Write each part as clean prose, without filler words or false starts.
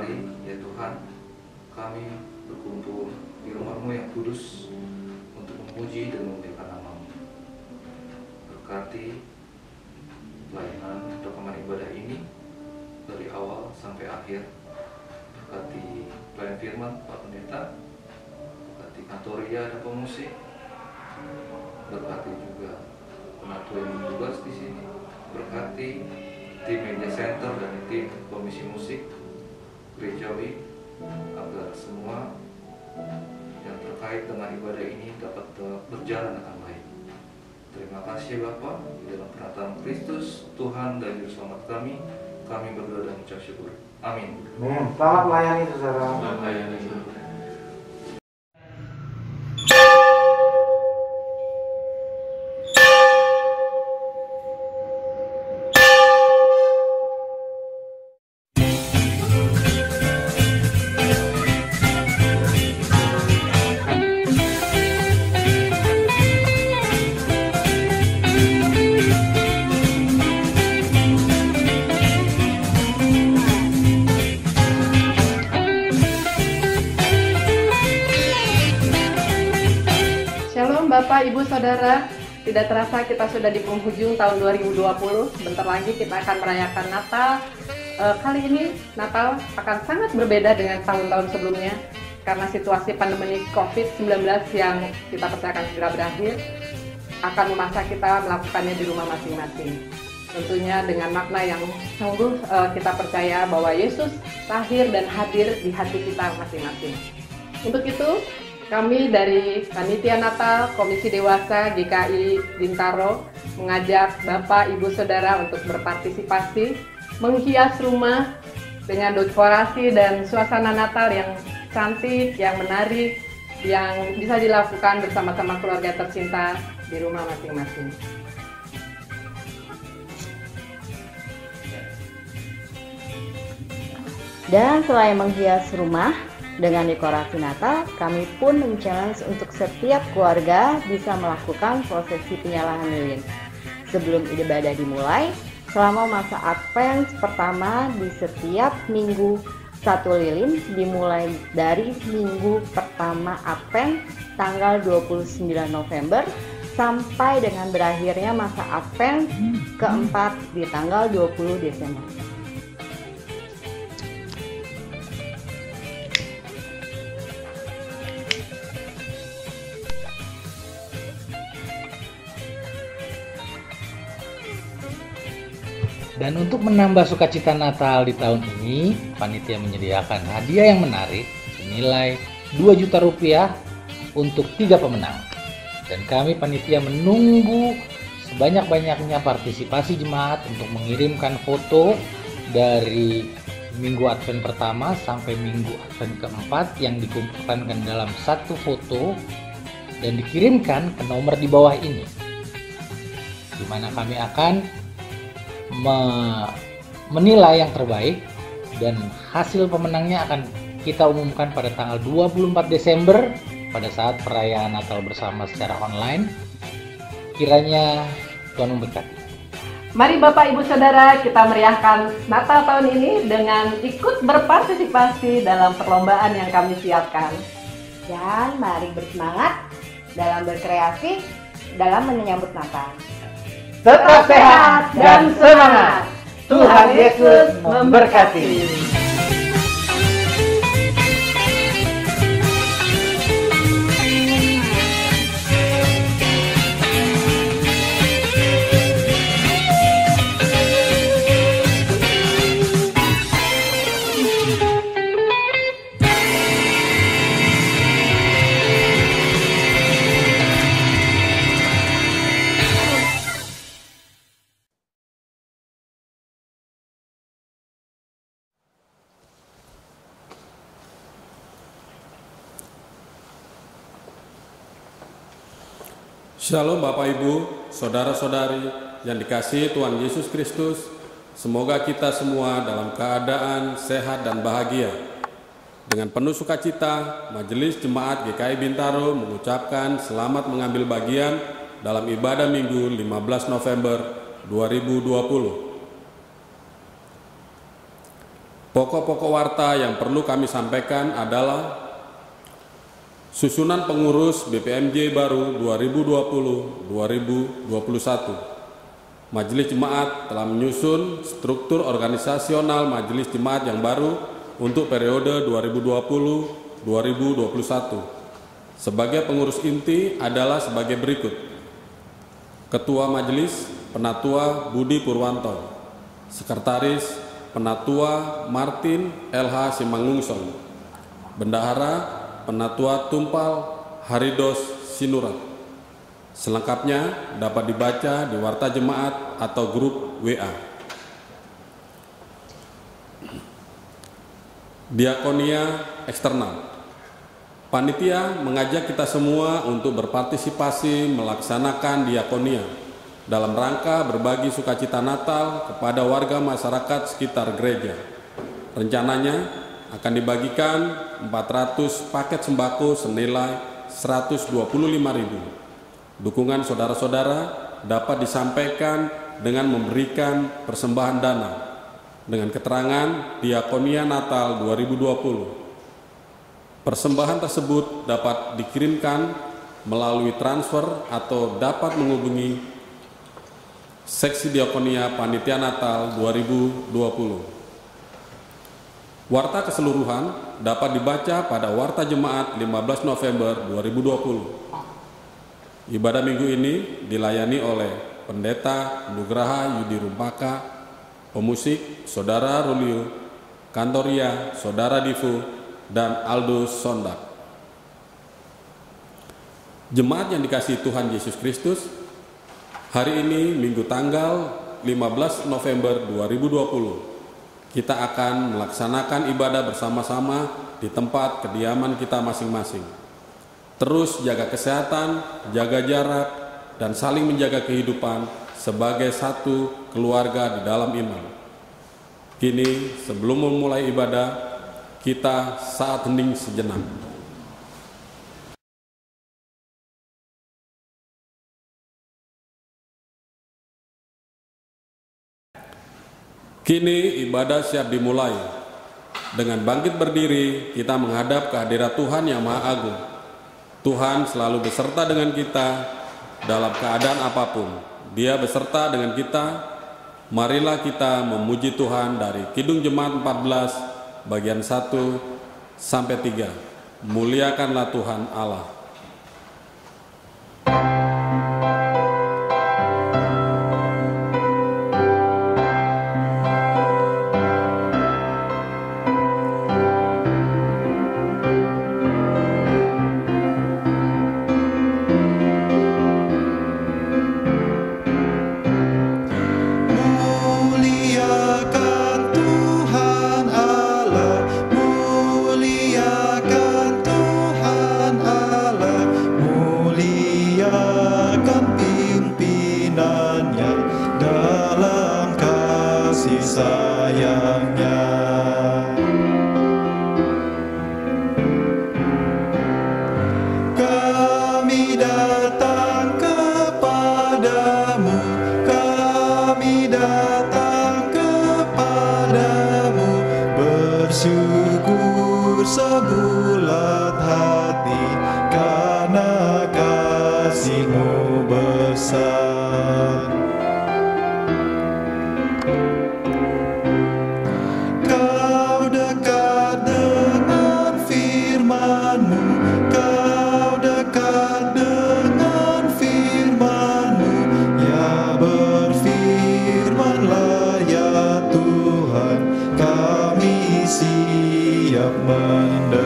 kali, ya Tuhan, kami berkumpul di rumah-Mu yang kudus untuk memuji dan memuliakan nama-Mu. Berkati pelayanan rekaman ibadah ini dari awal sampai akhir. Berkati pelayan firman Pak Pendeta, berkati kantoria dan pemusik, berkati juga penatu yang bertugas di sini, berkati tim media center dan tim komisi musik gerejawi, agar semua yang terkait dengan ibadah ini dapat berjalan dengan baik. Terima kasih Bapa, di dalam penataan Kristus Tuhan dan Juru Selamat kami berdoa dan mengucap syukur. Amin. Selamat melayani saudara. Selamat melayani. Bapak, Ibu, Saudara, tidak terasa kita sudah di penghujung tahun 2020. Sebentar lagi kita akan merayakan Natal. Kali ini Natal akan sangat berbeda dengan tahun-tahun sebelumnya karena situasi pandemi COVID-19 yang kita percaya akan segera berakhir akan memaksa kita melakukannya di rumah masing-masing. Tentunya dengan makna yang sungguh kita percaya bahwa Yesus lahir dan hadir di hati kita masing-masing. Untuk itu, kami dari Panitia Natal Komisi Dewasa GKI Bintaro mengajak Bapak, Ibu, Saudara untuk berpartisipasi menghias rumah dengan dekorasi dan suasana Natal yang cantik, yang menarik, yang bisa dilakukan bersama-sama keluarga tercinta di rumah masing-masing. Dan selain menghias rumah dengan dekorasi Natal, kami pun men-challenge untuk setiap keluarga bisa melakukan prosesi penyalahan lilin. Sebelum ibadah dimulai, selama masa Advent pertama di setiap minggu 1 lilin dimulai dari minggu pertama Advent tanggal 29 November sampai dengan berakhirnya masa Advent keempat di tanggal 20 Desember. Dan untuk menambah sukacita Natal di tahun ini, panitia menyediakan hadiah yang menarik senilai 2 juta rupiah untuk 3 pemenang. Dan kami panitia menunggu sebanyak-banyaknya partisipasi jemaat untuk mengirimkan foto dari minggu Advent pertama sampai minggu Advent keempat yang dikumpulkan dalam satu foto dan dikirimkan ke nomor di bawah ini, di mana kami akan menilai yang terbaik dan hasil pemenangnya akan kita umumkan pada tanggal 24 Desember pada saat perayaan Natal bersama secara online. Kiranya Tuhan memberkati. Mari Bapak, Ibu, Saudara, kita meriahkan Natal tahun ini dengan ikut berpartisipasi dalam perlombaan yang kami siapkan. Dan mari bersemangat dalam berkreasi dalam menyambut Natal. Tetap sehat dan semangat. Tuhan Yesus memberkati. Shalom Bapak Ibu, Saudara-saudari yang dikasihi Tuhan Yesus Kristus. Semoga kita semua dalam keadaan sehat dan bahagia. Dengan penuh sukacita, Majelis Jemaat GKI Bintaro mengucapkan selamat mengambil bagian dalam ibadah Minggu 15 November 2020. Pokok-pokok warta yang perlu kami sampaikan adalah susunan pengurus BPMJ baru 2020-2021. Majelis Jemaat telah menyusun struktur organisasional Majelis Jemaat yang baru untuk periode 2020-2021. Sebagai pengurus inti adalah sebagai berikut. Ketua Majelis Penatua Budi Purwanto, Sekretaris Penatua Martin LH Simangungsong, Bendahara Penatua Tumpal Haridos Sinurat. Selengkapnya dapat dibaca di Warta Jemaat atau grup WA. Diakonia eksternal. Panitia mengajak kita semua untuk berpartisipasi melaksanakan diakonia dalam rangka berbagi sukacita Natal kepada warga masyarakat sekitar gereja. Rencananya akan dibagikan 400 paket sembako senilai 125.000. Dukungan saudara-saudara dapat disampaikan dengan memberikan persembahan dana dengan keterangan Diakonia Natal 2020. Persembahan tersebut dapat dikirimkan melalui transfer atau dapat menghubungi Seksi Diakonia Panitia Natal 2020. Warta keseluruhan dapat dibaca pada Warta Jemaat 15 November 2020. Ibadah minggu ini dilayani oleh Pendeta Nugraha Yudi Rumpaka, pemusik Saudara Rulio, Kantoria Saudara Divu, dan Aldo Sondak. Jemaat yang dikasihi Tuhan Yesus Kristus, hari ini Minggu tanggal 15 November 2020, kita akan melaksanakan ibadah bersama-sama di tempat kediaman kita masing-masing. Terus jaga kesehatan, jaga jarak, dan saling menjaga kehidupan sebagai satu keluarga di dalam iman. Kini, sebelum memulai ibadah, kita saat hening sejenak. Kini ibadah siap dimulai. Dengan bangkit berdiri, kita menghadap ke hadirat Tuhan yang Maha Agung. Tuhan selalu beserta dengan kita dalam keadaan apapun. Dia beserta dengan kita. Marilah kita memuji Tuhan dari Kidung Jemaat 14 bagian 1 sampai 3. Muliakanlah Tuhan Allah. Sebulat hati karena kasih-Mu besar. Kau dekat dengan firman-Mu, Kau dekat dengan firman-Mu. Ya berfirmanlah ya Tuhan, kami siap mendengar.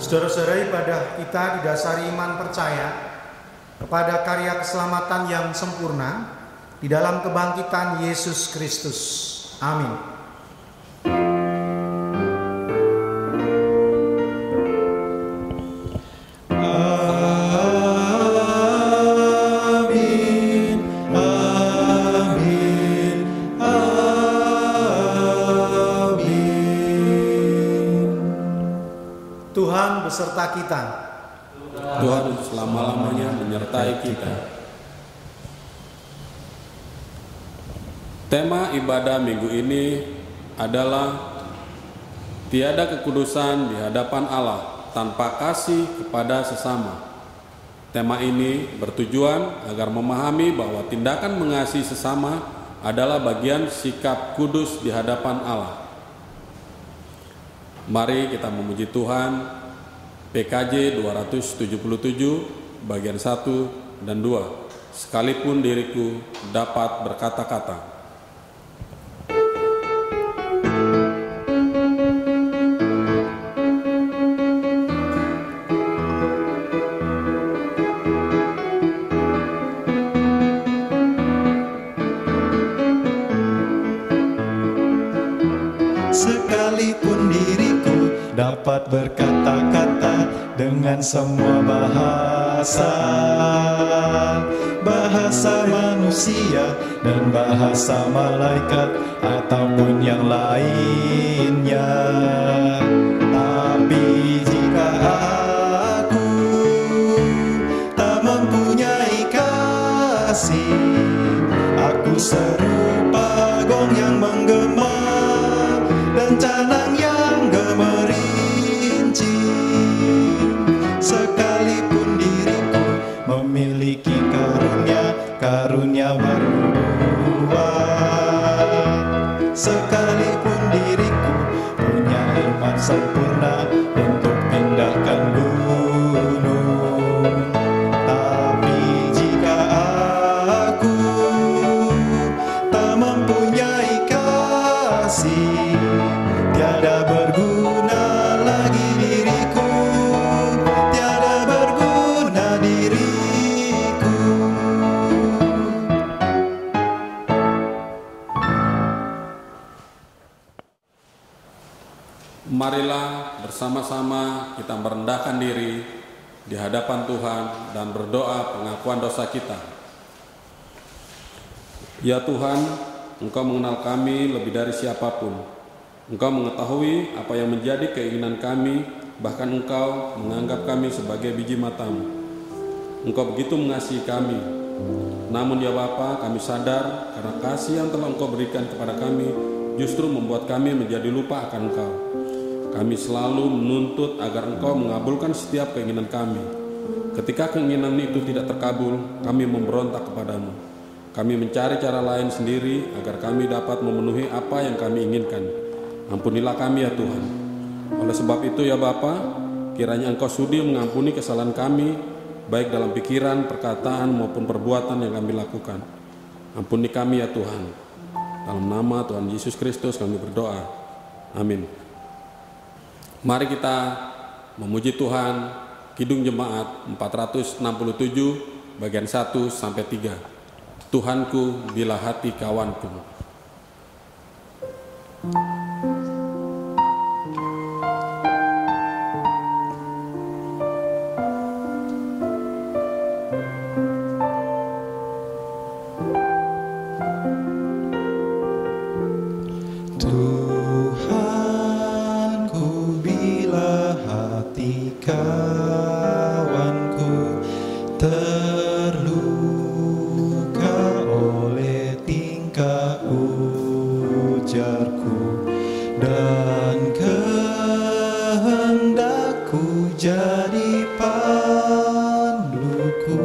Saudara-saudara, ibadah kita didasari iman percaya kepada karya keselamatan yang sempurna di dalam kebangkitan Yesus Kristus. Amin. Tuhan beserta kita. Tuhan untuk selama-lamanya menyertai kita. Tema ibadah minggu ini adalah tiada kekudusan di hadapan Allah tanpa kasih kepada sesama. Tema ini bertujuan agar memahami bahwa tindakan mengasihi sesama adalah bagian sikap kudus di hadapan Allah. Mari kita memuji Tuhan. PKJ 277 bagian 1 dan 2. Sekalipun diriku dapat berkata-kata. Sekalipun diriku dapat berkata-kata dengan semua bahasa, bahasa manusia dan bahasa malaikat ataupun yang lainnya. Tapi jika aku tak mempunyai kasih, aku serupa gong yang menggema dan canang yang gemerincing. Sekalipun diriku memiliki karunia bernubuat, sekalipun diriku punya iman sempurna untuk pindahkan gunung, tapi jika aku tak mempunyai kasih, tiada berguna lagi diriku, tiada berguna diriku. Marilah bersama-sama kita merendahkan diri di hadapan Tuhan dan berdoa pengakuan dosa kita. Ya Tuhan, Engkau mengenal kami lebih dari siapapun. Engkau mengetahui apa yang menjadi keinginan kami, bahkan Engkau menganggap kami sebagai biji matamu. Engkau begitu mengasihi kami. Namun ya Bapa, kami sadar karena kasih yang telah Engkau berikan kepada kami justru membuat kami menjadi lupa akan Engkau. Kami selalu menuntut agar Engkau mengabulkan setiap keinginan kami. Ketika keinginan itu tidak terkabul, kami memberontak kepadamu. Kami mencari cara lain sendiri agar kami dapat memenuhi apa yang kami inginkan. Ampunilah kami ya Tuhan. Oleh sebab itu ya Bapa, kiranya Engkau sudi mengampuni kesalahan kami, baik dalam pikiran, perkataan maupun perbuatan yang kami lakukan. Ampuni kami ya Tuhan. Dalam nama Tuhan Yesus Kristus kami berdoa. Amin. Mari kita memuji Tuhan. Kidung Jemaat 467 bagian 1 sampai 3. Tuhanku bila hati kawanku. Tuhanku bila hati kawanku terluka oleh tingkah ujarku dan kehendakku jadi panduku,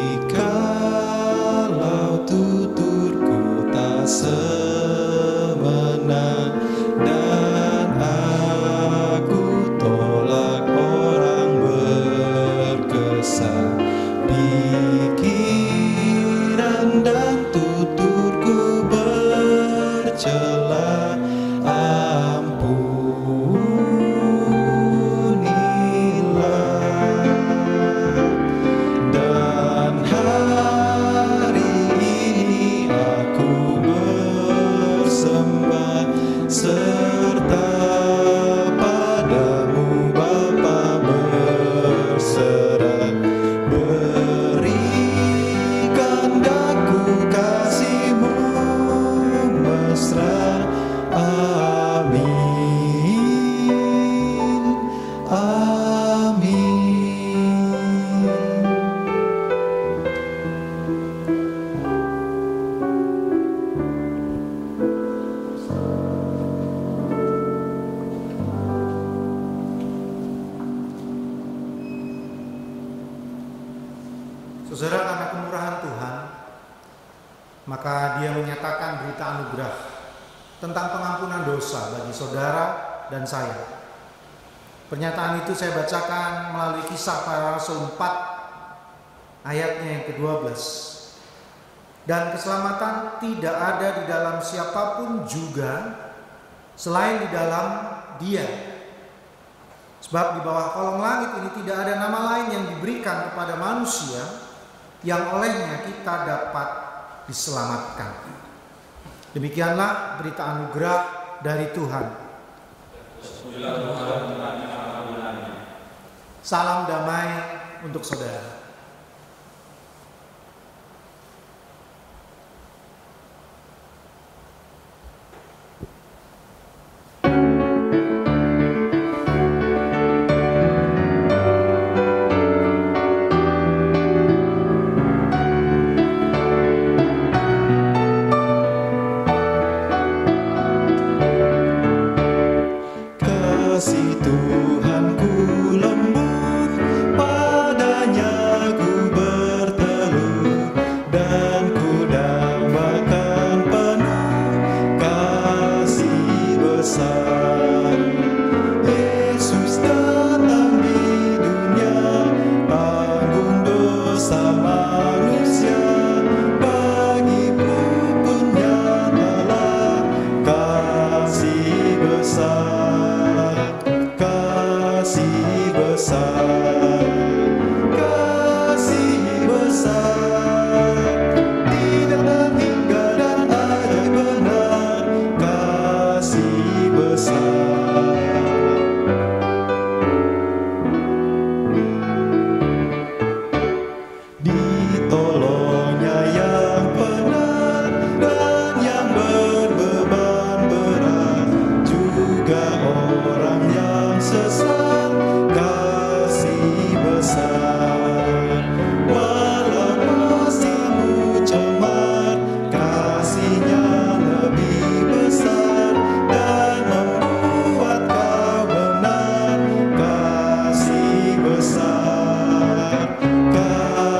jikalau tuturku tak semena dan aku tolak orang berkesan, pikiran dan tuturku bercela, some Saudara, karena kemurahan Tuhan, maka Dia menyatakan berita anugerah tentang pengampunan dosa bagi saudara dan saya. Pernyataan itu saya bacakan melalui Kisah Para Rasul 4 ayatnya yang ke-12. Dan keselamatan tidak ada di dalam siapapun juga selain di dalam Dia. Sebab di bawah kolong langit ini tidak ada nama lain yang diberikan kepada manusia yang olehnya kita dapat diselamatkan. Demikianlah berita anugerah dari Tuhan. Salam damai untuk saudara. Kasih Tuhanku lembut, padanya ku bertelur, dan ku dambakan penuh kasih besar. Yesus datang di dunia, tanggung dosa manusia, bagiku pun nyatalah kasih besar. Kasih besar, kasih besar, tidak terhingga dan ajaib benar, kasih besar. Ditolongnya yang benar dan yang berbeban berat, juga orang yang sesat, kasih besar. Walau nasibmu cemar, kasihnya lebih besar dan membuat kau benar, kasih besar.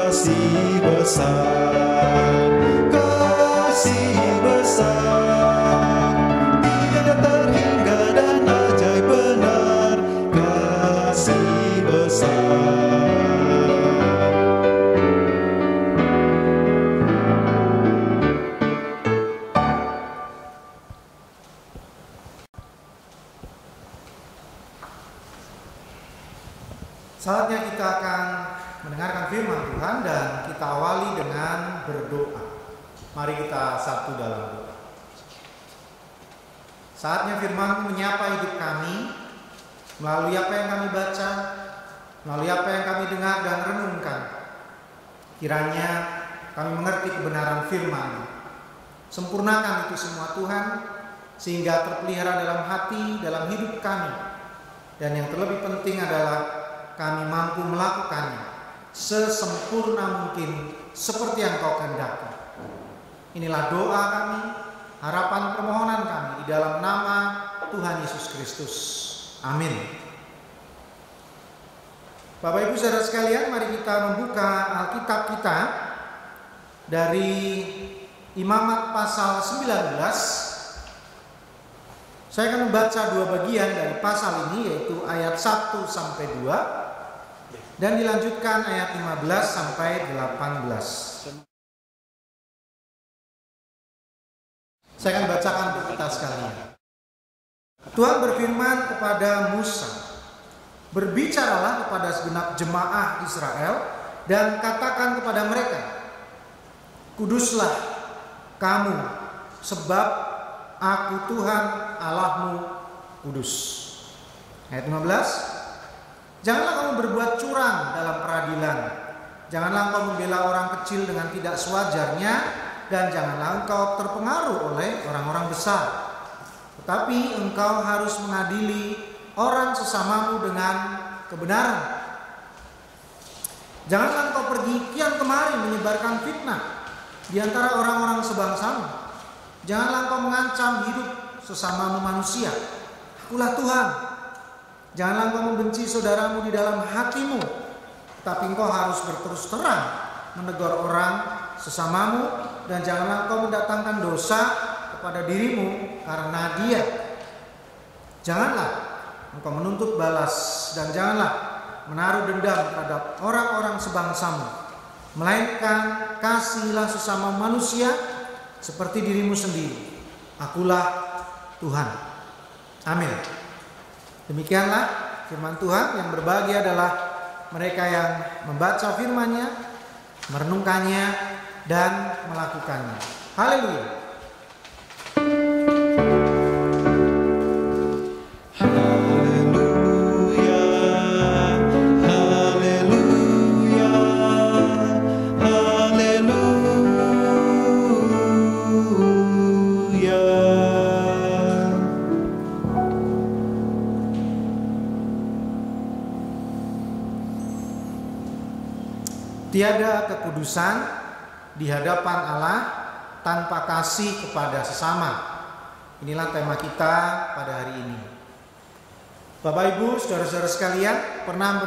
Kasih besar, kasih besar, tidak terhingga dan ajaib benar, kasih besar. Saatnya kita akan mendengarkan firman Tuhan dan kita awali dengan berdoa. Mari kita satu dalam doa. Saatnya firman menyapa hidup kami melalui apa yang kami baca, melalui apa yang kami dengar dan renungkan. Kiranya kami mengerti kebenaran firman. Sempurnakan itu semua Tuhan, sehingga terpelihara dalam hati, dalam hidup kami. Dan yang terlebih penting adalah kami mampu melakukannya sesempurna mungkin seperti yang Kau kehendaki. Inilah doa kami, harapan permohonan kami di dalam nama Tuhan Yesus Kristus. Amin. Bapak Ibu saudara sekalian, mari kita membuka Alkitab kita dari Imamat pasal 19. Saya akan membaca dua bagian dari pasal ini, yaitu ayat 1 sampai 2 dan dilanjutkan ayat 15 sampai 18. Saya akan bacakan untuk kita sekalian. Tuhan berfirman kepada Musa, "Berbicaralah kepada segenap jemaah Israel dan katakan kepada mereka, Kuduslah kamu, sebab Aku Tuhan Allahmu kudus." Ayat 15, "Janganlah kamu berbuat curang dalam peradilan. Janganlah engkau membela orang kecil dengan tidak sewajarnya, dan janganlah engkau terpengaruh oleh orang-orang besar. Tetapi engkau harus mengadili orang sesamamu dengan kebenaran. Janganlah engkau pergi kian kemari menyebarkan fitnah di antara orang-orang sebangsamu. Janganlah engkau mengancam hidup sesamamu manusia. Akulah Tuhan. Janganlah engkau membenci saudaramu di dalam hatimu, tapi engkau harus berterus terang menegur orang sesamamu, dan janganlah engkau mendatangkan dosa kepada dirimu karena dia. Janganlah engkau menuntut balas, dan janganlah menaruh dendam terhadap orang-orang sebangsamu, melainkan kasihilah sesama manusia seperti dirimu sendiri. Akulah Tuhan. Amin. Demikianlah firman Tuhan. Yang berbahagia adalah mereka yang membaca firman-Nya, merenungkannya, dan melakukannya. Haleluya. Tiada kekudusan di hadapan Allah tanpa kasih kepada sesama. Inilah tema kita pada hari ini. Bapak Ibu, saudara-saudara sekalian, pernah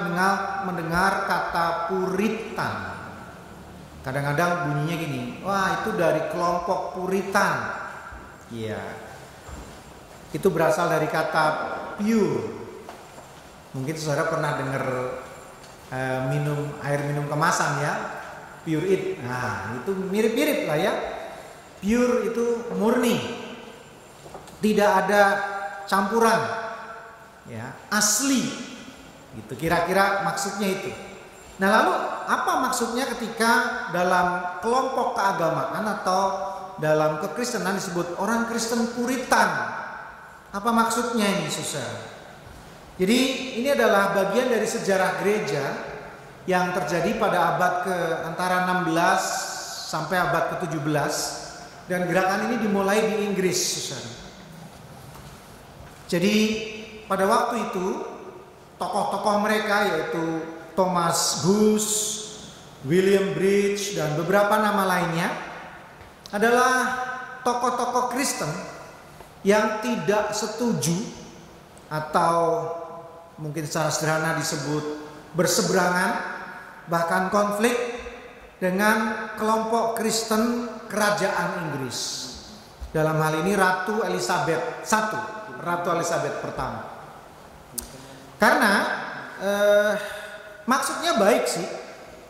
mendengar kata Puritan? Kadang-kadang bunyinya gini, wah itu dari kelompok Puritan. Iya. Itu berasal dari kata pure. Mungkin saudara pernah dengar air minum kemasan ya, Pure It. Nah, itu mirip-mirip lah ya. Pure itu murni, tidak ada campuran, ya, asli. Gitu kira-kira maksudnya itu. Nah, lalu apa maksudnya ketika dalam kelompok keagamaan atau dalam kekristenan disebut orang Kristen Puritan? Apa maksudnya ini, saudara? Jadi ini adalah bagian dari sejarah gereja yang terjadi pada abad ke antara 16 sampai abad ke-17, dan gerakan ini dimulai di Inggris, saudara. Jadi pada waktu itu tokoh-tokoh mereka yaitu Thomas Goose, William Bridge, dan beberapa nama lainnya adalah tokoh-tokoh Kristen yang tidak setuju atau mungkin secara sederhana disebut berseberangan, bahkan konflik dengan kelompok Kristen kerajaan Inggris. Dalam hal ini Ratu Elizabeth I, Ratu Elizabeth pertama. Karena maksudnya baik sih,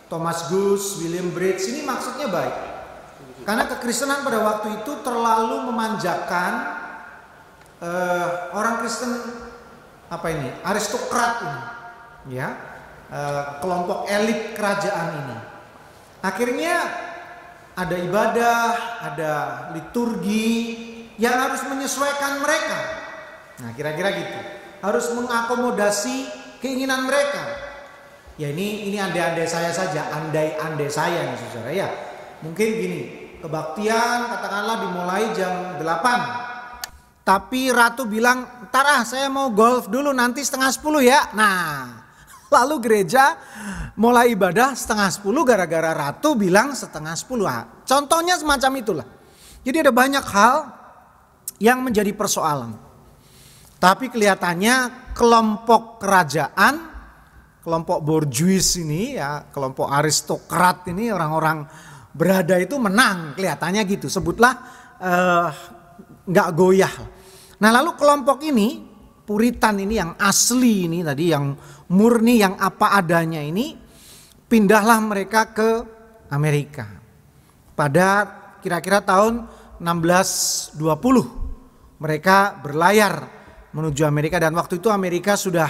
Thomas Goose, William Bridge ini maksudnya baik. Karena kekristenan pada waktu itu terlalu memanjakan orang Kristen aristokrat ini, ya, kelompok elit kerajaan ini. Akhirnya ada ibadah, ada liturgi yang harus menyesuaikan mereka. Nah, kira-kira gitu, harus mengakomodasi keinginan mereka. Ya ini andai-andai saya saja, andai-andai saya nih saudara ya. Mungkin gini, kebaktian katakanlah dimulai jam 8. Tapi Ratu bilang, "Ntar saya mau golf dulu, nanti 9:30 ya." Nah, lalu gereja mulai ibadah 9:30 gara-gara Ratu bilang 9:30. Nah, contohnya semacam itulah. Jadi ada banyak hal yang menjadi persoalan. Tapi kelihatannya kelompok kerajaan, kelompok borjuis ini ya, kelompok aristokrat ini, orang-orang berada itu menang, kelihatannya gitu. Sebutlah nggak goyah. Nah, lalu kelompok ini, Puritan ini yang asli ini tadi, yang murni, yang apa adanya ini, pindahlah mereka ke Amerika pada kira-kira tahun 1620. Mereka berlayar menuju Amerika, dan waktu itu Amerika sudah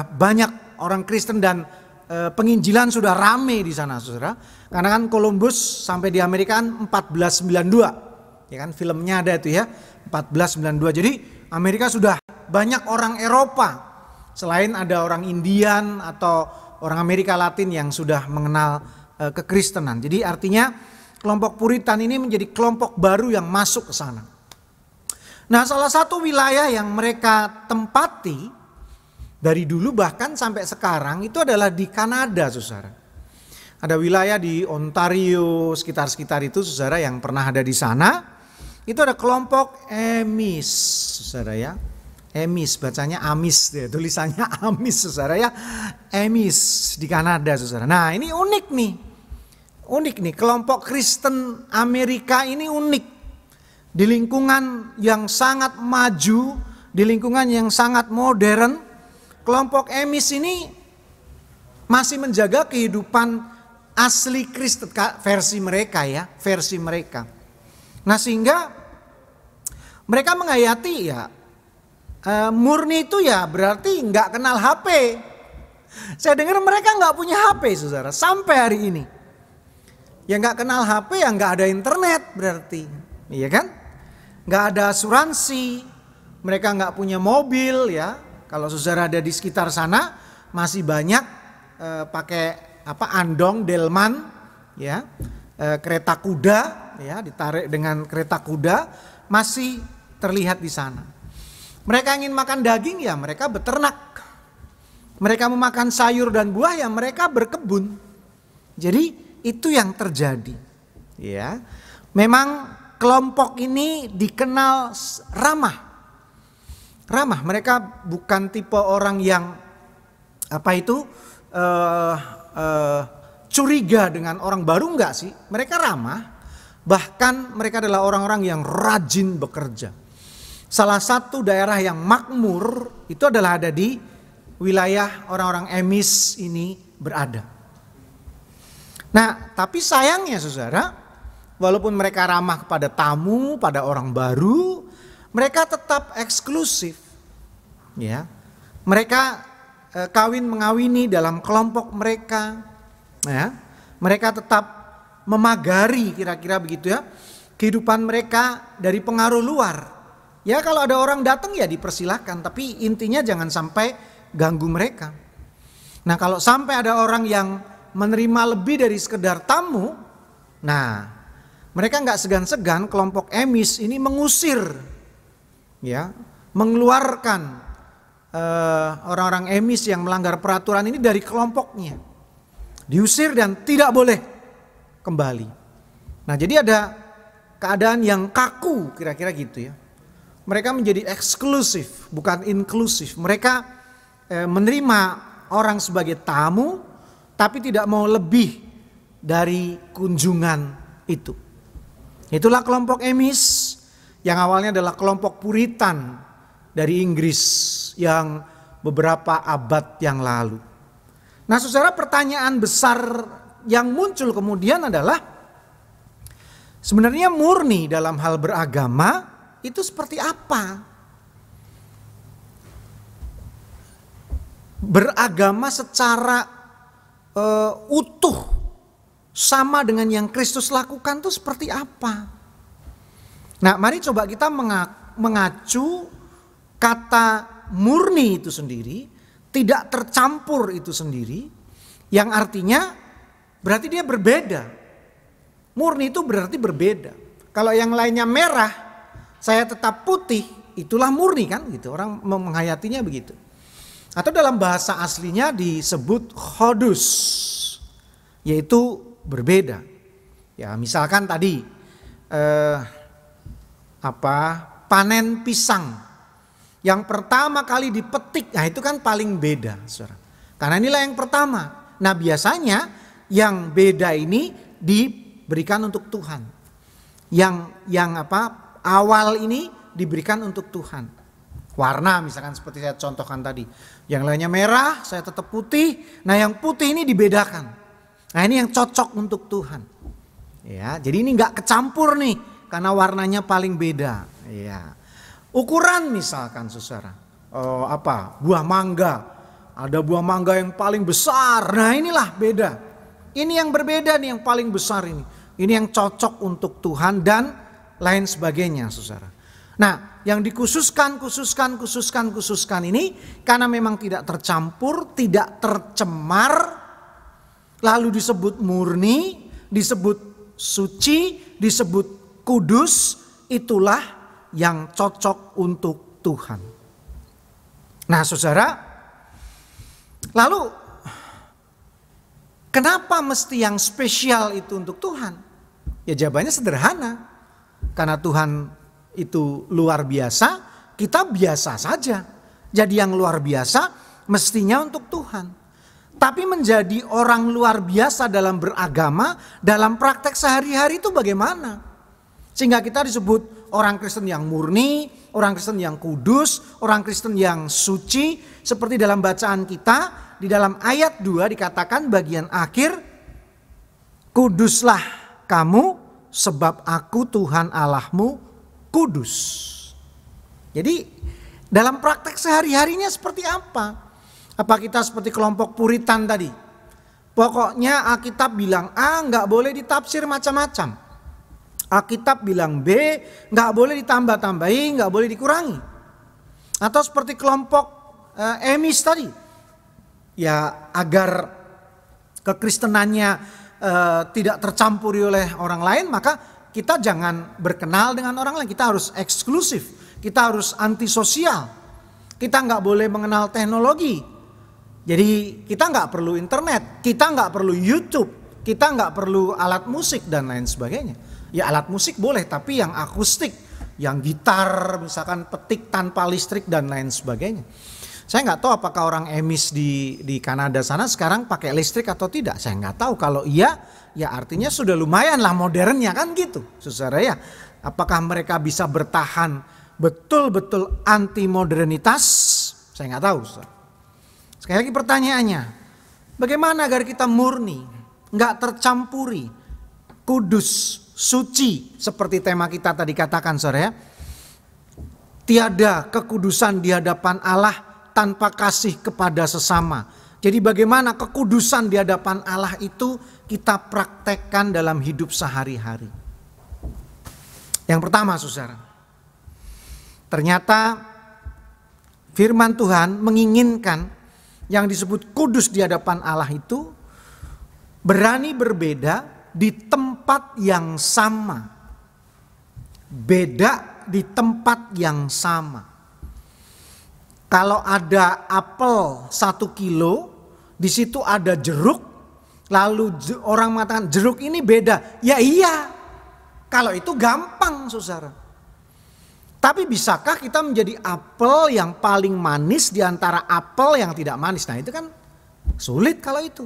banyak orang Kristen dan penginjilan sudah rame di sana, saudara. Karena kan Columbus sampai di Amerika kan 1492. Ya kan, filmnya ada itu ya, 1492. Jadi Amerika sudah banyak orang Eropa, selain ada orang Indian atau orang Amerika Latin yang sudah mengenal kekristenan. Jadi artinya kelompok Puritan ini menjadi kelompok baru yang masuk ke sana. Nah, salah satu wilayah yang mereka tempati dari dulu bahkan sampai sekarang itu adalah di Kanada, saudara. Ada wilayah di Ontario, sekitar-sekitar itu, saudara, yang pernah ada di sana. Itu ada kelompok Amis, saudara ya. Amis, bacanya Amis, ya, tulisannya Amis, saudara ya. Amis di Kanada, saudara. Nah, ini unik nih. unik nih, kelompok Kristen Amerika ini unik. Di lingkungan yang sangat maju, di lingkungan yang sangat modern, kelompok Emis ini masih menjaga kehidupan asli Kristen versi mereka ya, versi mereka. Nah sehingga mereka menghayati ya murni itu ya berarti nggak kenal HP. Saya dengar mereka nggak punya HP, saudara, sampai hari ini. Ya nggak kenal HP, ya nggak ada internet berarti, iya kan? Nggak ada asuransi, mereka nggak punya mobil ya. Kalau saudara ada di sekitar sana masih banyak pakai andong, delman, ya, kereta kuda, ya, ditarik dengan kereta kuda masih terlihat di sana. Mereka ingin makan daging ya mereka beternak. Mereka memakan sayur dan buah ya mereka berkebun. Jadi itu yang terjadi. Ya. Memang kelompok ini dikenal ramah. Ramah, mereka bukan tipe orang yang curiga dengan orang baru, enggak sih. Mereka ramah. Bahkan mereka adalah orang-orang yang rajin bekerja. Salah satu daerah yang makmur itu adalah ada di wilayah orang-orang Emis ini berada. Nah, tapi sayangnya saudara, walaupun mereka ramah kepada tamu, pada orang baru, mereka tetap eksklusif. Ya. Mereka kawin mengawini dalam kelompok mereka. Ya. Mereka tetap memagari, kira-kira begitu ya, kehidupan mereka dari pengaruh luar. Ya kalau ada orang datang ya dipersilahkan, tapi intinya jangan sampai ganggu mereka. Nah kalau sampai ada orang yang menerima lebih dari sekedar tamu, nah mereka nggak segan-segan kelompok Emis ini mengusir, ya, mengeluarkan orang-orang Emis yang melanggar peraturan ini dari kelompoknya, diusir dan tidak boleh kembali. Nah jadi ada keadaan yang kaku, kira-kira gitu ya. Mereka menjadi eksklusif, bukan inklusif. Mereka menerima orang sebagai tamu, tapi tidak mau lebih dari kunjungan itu. Itulah kelompok Emis yang awalnya adalah kelompok Puritan dari Inggris yang beberapa abad yang lalu. Nah saudara, pertanyaan besar yang muncul kemudian adalah sebenarnya murni dalam hal beragama itu seperti apa? Beragama secara utuh sama dengan yang Kristus lakukan itu seperti apa? Nah mari coba kita mengacu kata murni itu sendiri, tidak tercampur itu sendiri, yang artinya berarti dia berbeda. Murni itu berarti berbeda. Kalau yang lainnya merah, saya tetap putih, itulah murni kan gitu, orang menghayatinya begitu. Atau dalam bahasa aslinya disebut khodus, yaitu berbeda. Ya misalkan tadi panen pisang yang pertama kali dipetik, nah itu kan paling beda, saudara. Karena inilah yang pertama. Nah biasanya yang beda ini diberikan untuk Tuhan. Yang awal ini diberikan untuk Tuhan. Warna misalkan seperti saya contohkan tadi. Yang lainnya merah, saya tetap putih. Nah yang putih ini dibedakan. Nah ini yang cocok untuk Tuhan. Ya, jadi ini nggak kecampur nih, karena warnanya paling beda. Ya. Ukuran misalkan saudara, buah mangga. Ada buah mangga yang paling besar. Nah inilah beda. Ini yang berbeda nih, yang paling besar ini. Ini yang cocok untuk Tuhan dan lain sebagainya saudara. Nah yang dikhususkan ini karena memang tidak tercampur, tidak tercemar, lalu disebut murni, disebut suci, disebut kudus, itulah yang cocok untuk Tuhan. Nah saudara, lalu kenapa mesti yang spesial itu untuk Tuhan? Ya jawabannya sederhana, karena Tuhan itu luar biasa, kita biasa saja. Jadi yang luar biasa mestinya untuk Tuhan. Tapi menjadi orang luar biasa dalam beragama, dalam praktek sehari-hari itu bagaimana? Sehingga kita disebut orang Kristen yang murni, orang Kristen yang kudus, orang Kristen yang suci. Seperti dalam bacaan kita, di dalam ayat 2 dikatakan bagian akhir, kuduslah kamu sebab aku Tuhan Allahmu kudus. Jadi dalam praktek sehari-harinya seperti apa? Apa kita seperti kelompok Puritan tadi? Pokoknya Alkitab bilang A nggak boleh ditafsir macam-macam. Alkitab bilang B nggak boleh ditambah-tambahi, nggak boleh dikurangi. Atau seperti kelompok Emis tadi. Ya agar kekristenannya tidak tercampuri oleh orang lain, maka kita jangan berkenal dengan orang lain. Kita harus eksklusif, kita harus antisosial. Kita nggak boleh mengenal teknologi. Jadi kita nggak perlu internet, kita nggak perlu YouTube, kita nggak perlu alat musik dan lain sebagainya. Ya alat musik boleh, tapi yang akustik, yang gitar, misalkan petik tanpa listrik dan lain sebagainya. Saya nggak tahu apakah orang Emis di Kanada sana sekarang pakai listrik atau tidak. Saya nggak tahu. Kalau iya, ya artinya sudah lumayan lah modernnya kan gitu, saudara ya. Apakah mereka bisa bertahan betul-betul anti modernitas? Saya nggak tahu, saudara. Sekali lagi pertanyaannya, bagaimana agar kita murni, nggak tercampuri, kudus, suci, seperti tema kita tadi katakan, saudara ya. Tiada kekudusan di hadapan Allah tanpa kasih kepada sesama. Jadi bagaimana kekudusan di hadapan Allah itu kita praktekkan dalam hidup sehari-hari. Yang pertama, saudara, ternyata firman Tuhan menginginkan yang disebut kudus di hadapan Allah itu berani berbeda di tempat yang sama. Beda di tempat yang sama. Kalau ada apel 1 kilo, di situ ada jeruk, lalu orang mengatakan jeruk ini beda. Ya iya, kalau itu gampang, saudara. Tapi bisakah kita menjadi apel yang paling manis di antara apel yang tidak manis? Nah itu kan sulit kalau itu.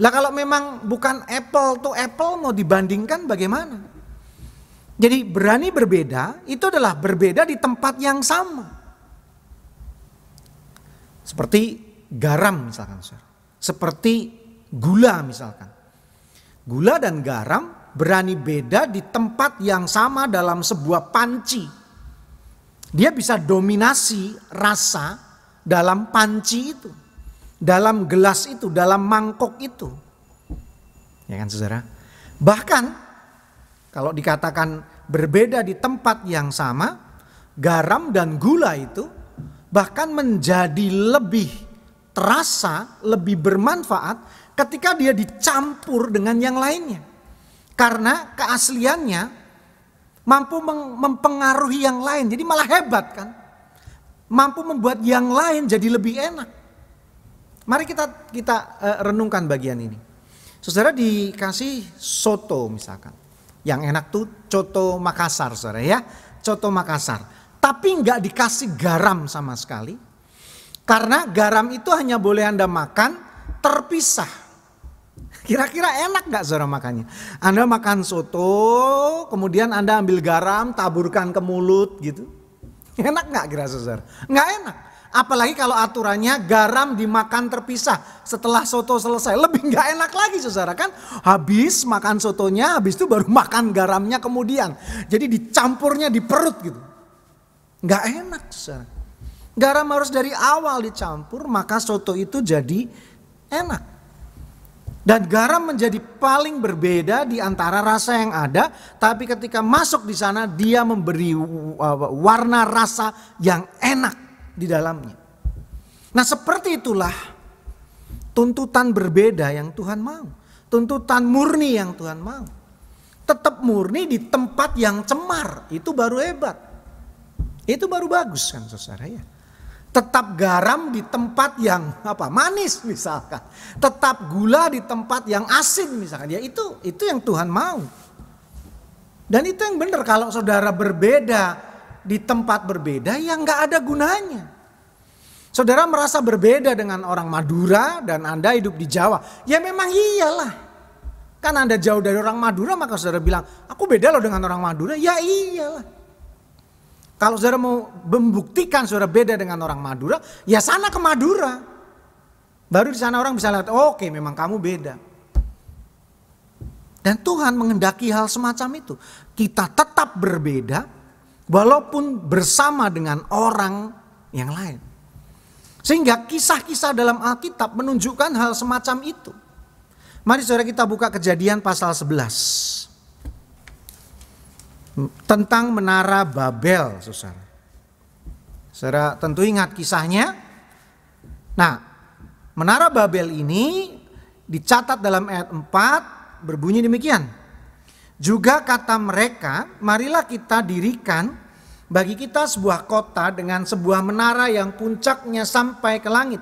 Lah kalau memang bukan apple to apple mau dibandingkan bagaimana? Jadi berani berbeda itu adalah berbeda di tempat yang sama. Seperti garam misalkan. Seperti gula misalkan. Gula dan garam berani beda di tempat yang sama dalam sebuah panci. Dia bisa dominasi rasa dalam panci itu, dalam gelas itu, dalam mangkok itu. Ya kan saudara? Bahkan kalau dikatakan berbeda di tempat yang sama, garam dan gula itu bahkan menjadi lebih terasa, lebih bermanfaat ketika dia dicampur dengan yang lainnya. Karena keasliannya mampu mempengaruhi yang lain, jadi malah hebat kan. Mampu membuat yang lain jadi lebih enak. Mari kita renungkan bagian ini. Saudara dikasih soto misalkan. Yang enak tuh coto Makassar, saudara ya. Coto Makassar. Tapi nggak dikasih garam sama sekali. Karena garam itu hanya boleh Anda makan terpisah. Kira-kira enak gak saudara makannya? Anda makan soto, kemudian Anda ambil garam, taburkan ke mulut gitu. Enak gak kira saudara? Gak enak. Apalagi kalau aturannya garam dimakan terpisah setelah soto selesai. Lebih gak enak lagi saudara kan? Habis makan sotonya, habis itu baru makan garamnya kemudian. Jadi dicampurnya di perut gitu. Gak enak saudara. Garam harus dari awal dicampur, maka soto itu jadi enak. Dan garam menjadi paling berbeda di antara rasa yang ada, tapi ketika masuk di sana dia memberi warna rasa yang enak di dalamnya. Nah seperti itulah tuntutan berbeda yang Tuhan mau. Tuntutan murni yang Tuhan mau. Tetap murni di tempat yang cemar, itu baru hebat. Itu baru bagus kan saudara ya. Tetap garam di tempat yang manis misalkan. Tetap gula di tempat yang asin misalkan. Ya itu yang Tuhan mau. Dan itu yang benar kalau saudara berbeda di tempat berbeda yang gak ada gunanya. Saudara merasa berbeda dengan orang Madura dan Anda hidup di Jawa. Ya memang iyalah. Kan Anda jauh dari orang Madura maka saudara bilang, aku beda loh dengan orang Madura. Ya iyalah. Kalau saudara mau membuktikan saudara beda dengan orang Madura, ya sana ke Madura. Baru di sana orang bisa lihat, oke memang kamu beda. Dan Tuhan menghendaki hal semacam itu. Kita tetap berbeda walaupun bersama dengan orang yang lain. Sehingga kisah-kisah dalam Alkitab menunjukkan hal semacam itu. Mari saudara kita buka Kejadian pasal 11. Tentang menara Babel, saudara. Saudara tentu ingat kisahnya. Nah, menara Babel ini dicatat dalam ayat 4 berbunyi demikian. Juga kata mereka, marilah kita dirikan bagi kita sebuah kota dengan sebuah menara yang puncaknya sampai ke langit.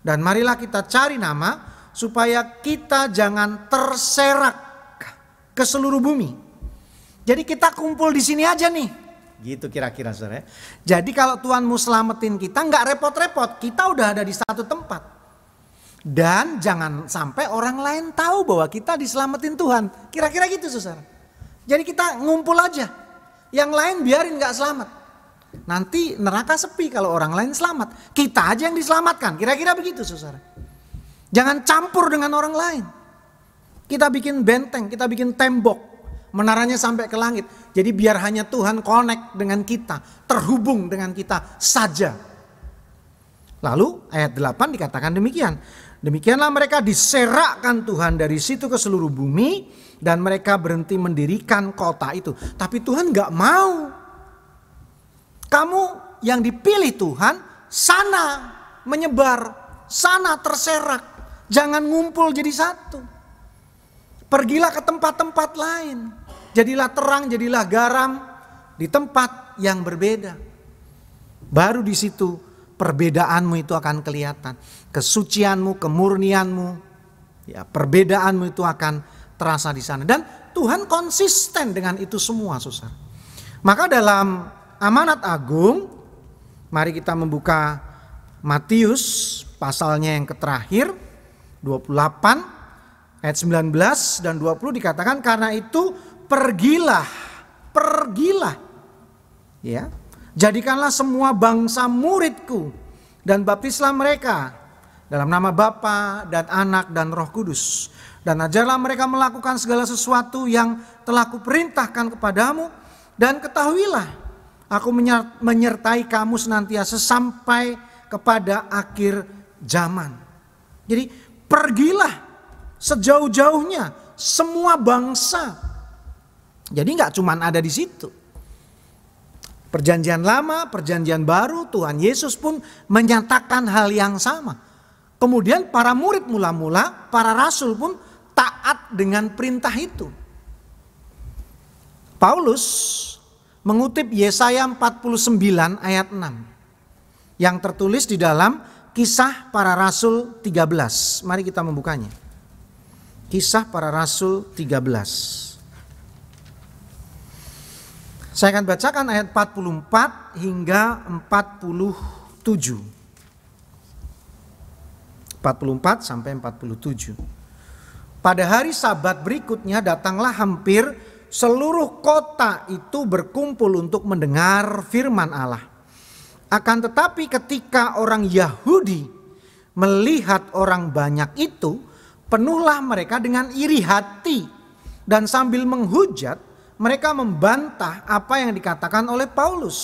Dan marilah kita cari nama supaya kita jangan terserak ke seluruh bumi. Jadi kita kumpul di sini aja nih. Gitu kira-kira saudara. Jadi kalau Tuhan mau selamatin kita nggak repot-repot. Kita udah ada di satu tempat. Dan jangan sampai orang lain tahu bahwa kita diselamatin Tuhan. Kira-kira gitu saudara. Jadi kita ngumpul aja. Yang lain biarin gak selamat. Nanti neraka sepi kalau orang lain selamat. Kita aja yang diselamatkan. Kira-kira begitu saudara. Jangan campur dengan orang lain. Kita bikin benteng, kita bikin tembok. Menaranya sampai ke langit. Jadi biar hanya Tuhan connect dengan kita. Terhubung dengan kita saja. Lalu ayat 8 dikatakan demikian. Demikianlah mereka diserakkan Tuhan dari situ ke seluruh bumi. Dan mereka berhenti mendirikan kota itu. Tapi Tuhan gak mau. Kamu yang dipilih Tuhan, sana menyebar, sana terserak. Jangan ngumpul jadi satu. Pergilah ke tempat-tempat lain. Jadilah terang, jadilah garam di tempat yang berbeda. Baru di situ perbedaanmu itu akan kelihatan. Kesucianmu, kemurnianmu, ya perbedaanmu itu akan terasa di sana. Dan Tuhan konsisten dengan itu semua, saudara. Maka dalam amanat agung, mari kita membuka Matius pasalnya yang terakhir 28 ayat 19 dan 20 dikatakan karena itu pergilah. Ya. Jadikanlah semua bangsa muridku dan baptislah mereka dalam nama Bapa dan Anak dan Roh Kudus. Dan ajarlah mereka melakukan segala sesuatu yang telah kuperintahkan kepadamu. Dan ketahuilah, aku menyertai kamu senantiasa sampai kepada akhir zaman. Jadi pergilah sejauh-jauhnya semua bangsa. Jadi gak cuma ada di situ. Perjanjian lama, perjanjian baru, Tuhan Yesus pun menyatakan hal yang sama. Kemudian para murid mula-mula, para rasul pun taat dengan perintah itu. Paulus mengutip Yesaya 49 ayat 6 yang tertulis di dalam Kisah Para Rasul 13. Mari kita membukanya. Kisah Para Rasul 13. Saya akan bacakan ayat 44 hingga 47. 44 sampai 47. Pada hari Sabat berikutnya datanglah hampir seluruh kota itu berkumpul untuk mendengar firman Allah. Akan tetapi ketika orang Yahudi melihat orang banyak itu, penuhlah mereka dengan iri hati. Dan sambil menghujat, mereka membantah apa yang dikatakan oleh Paulus.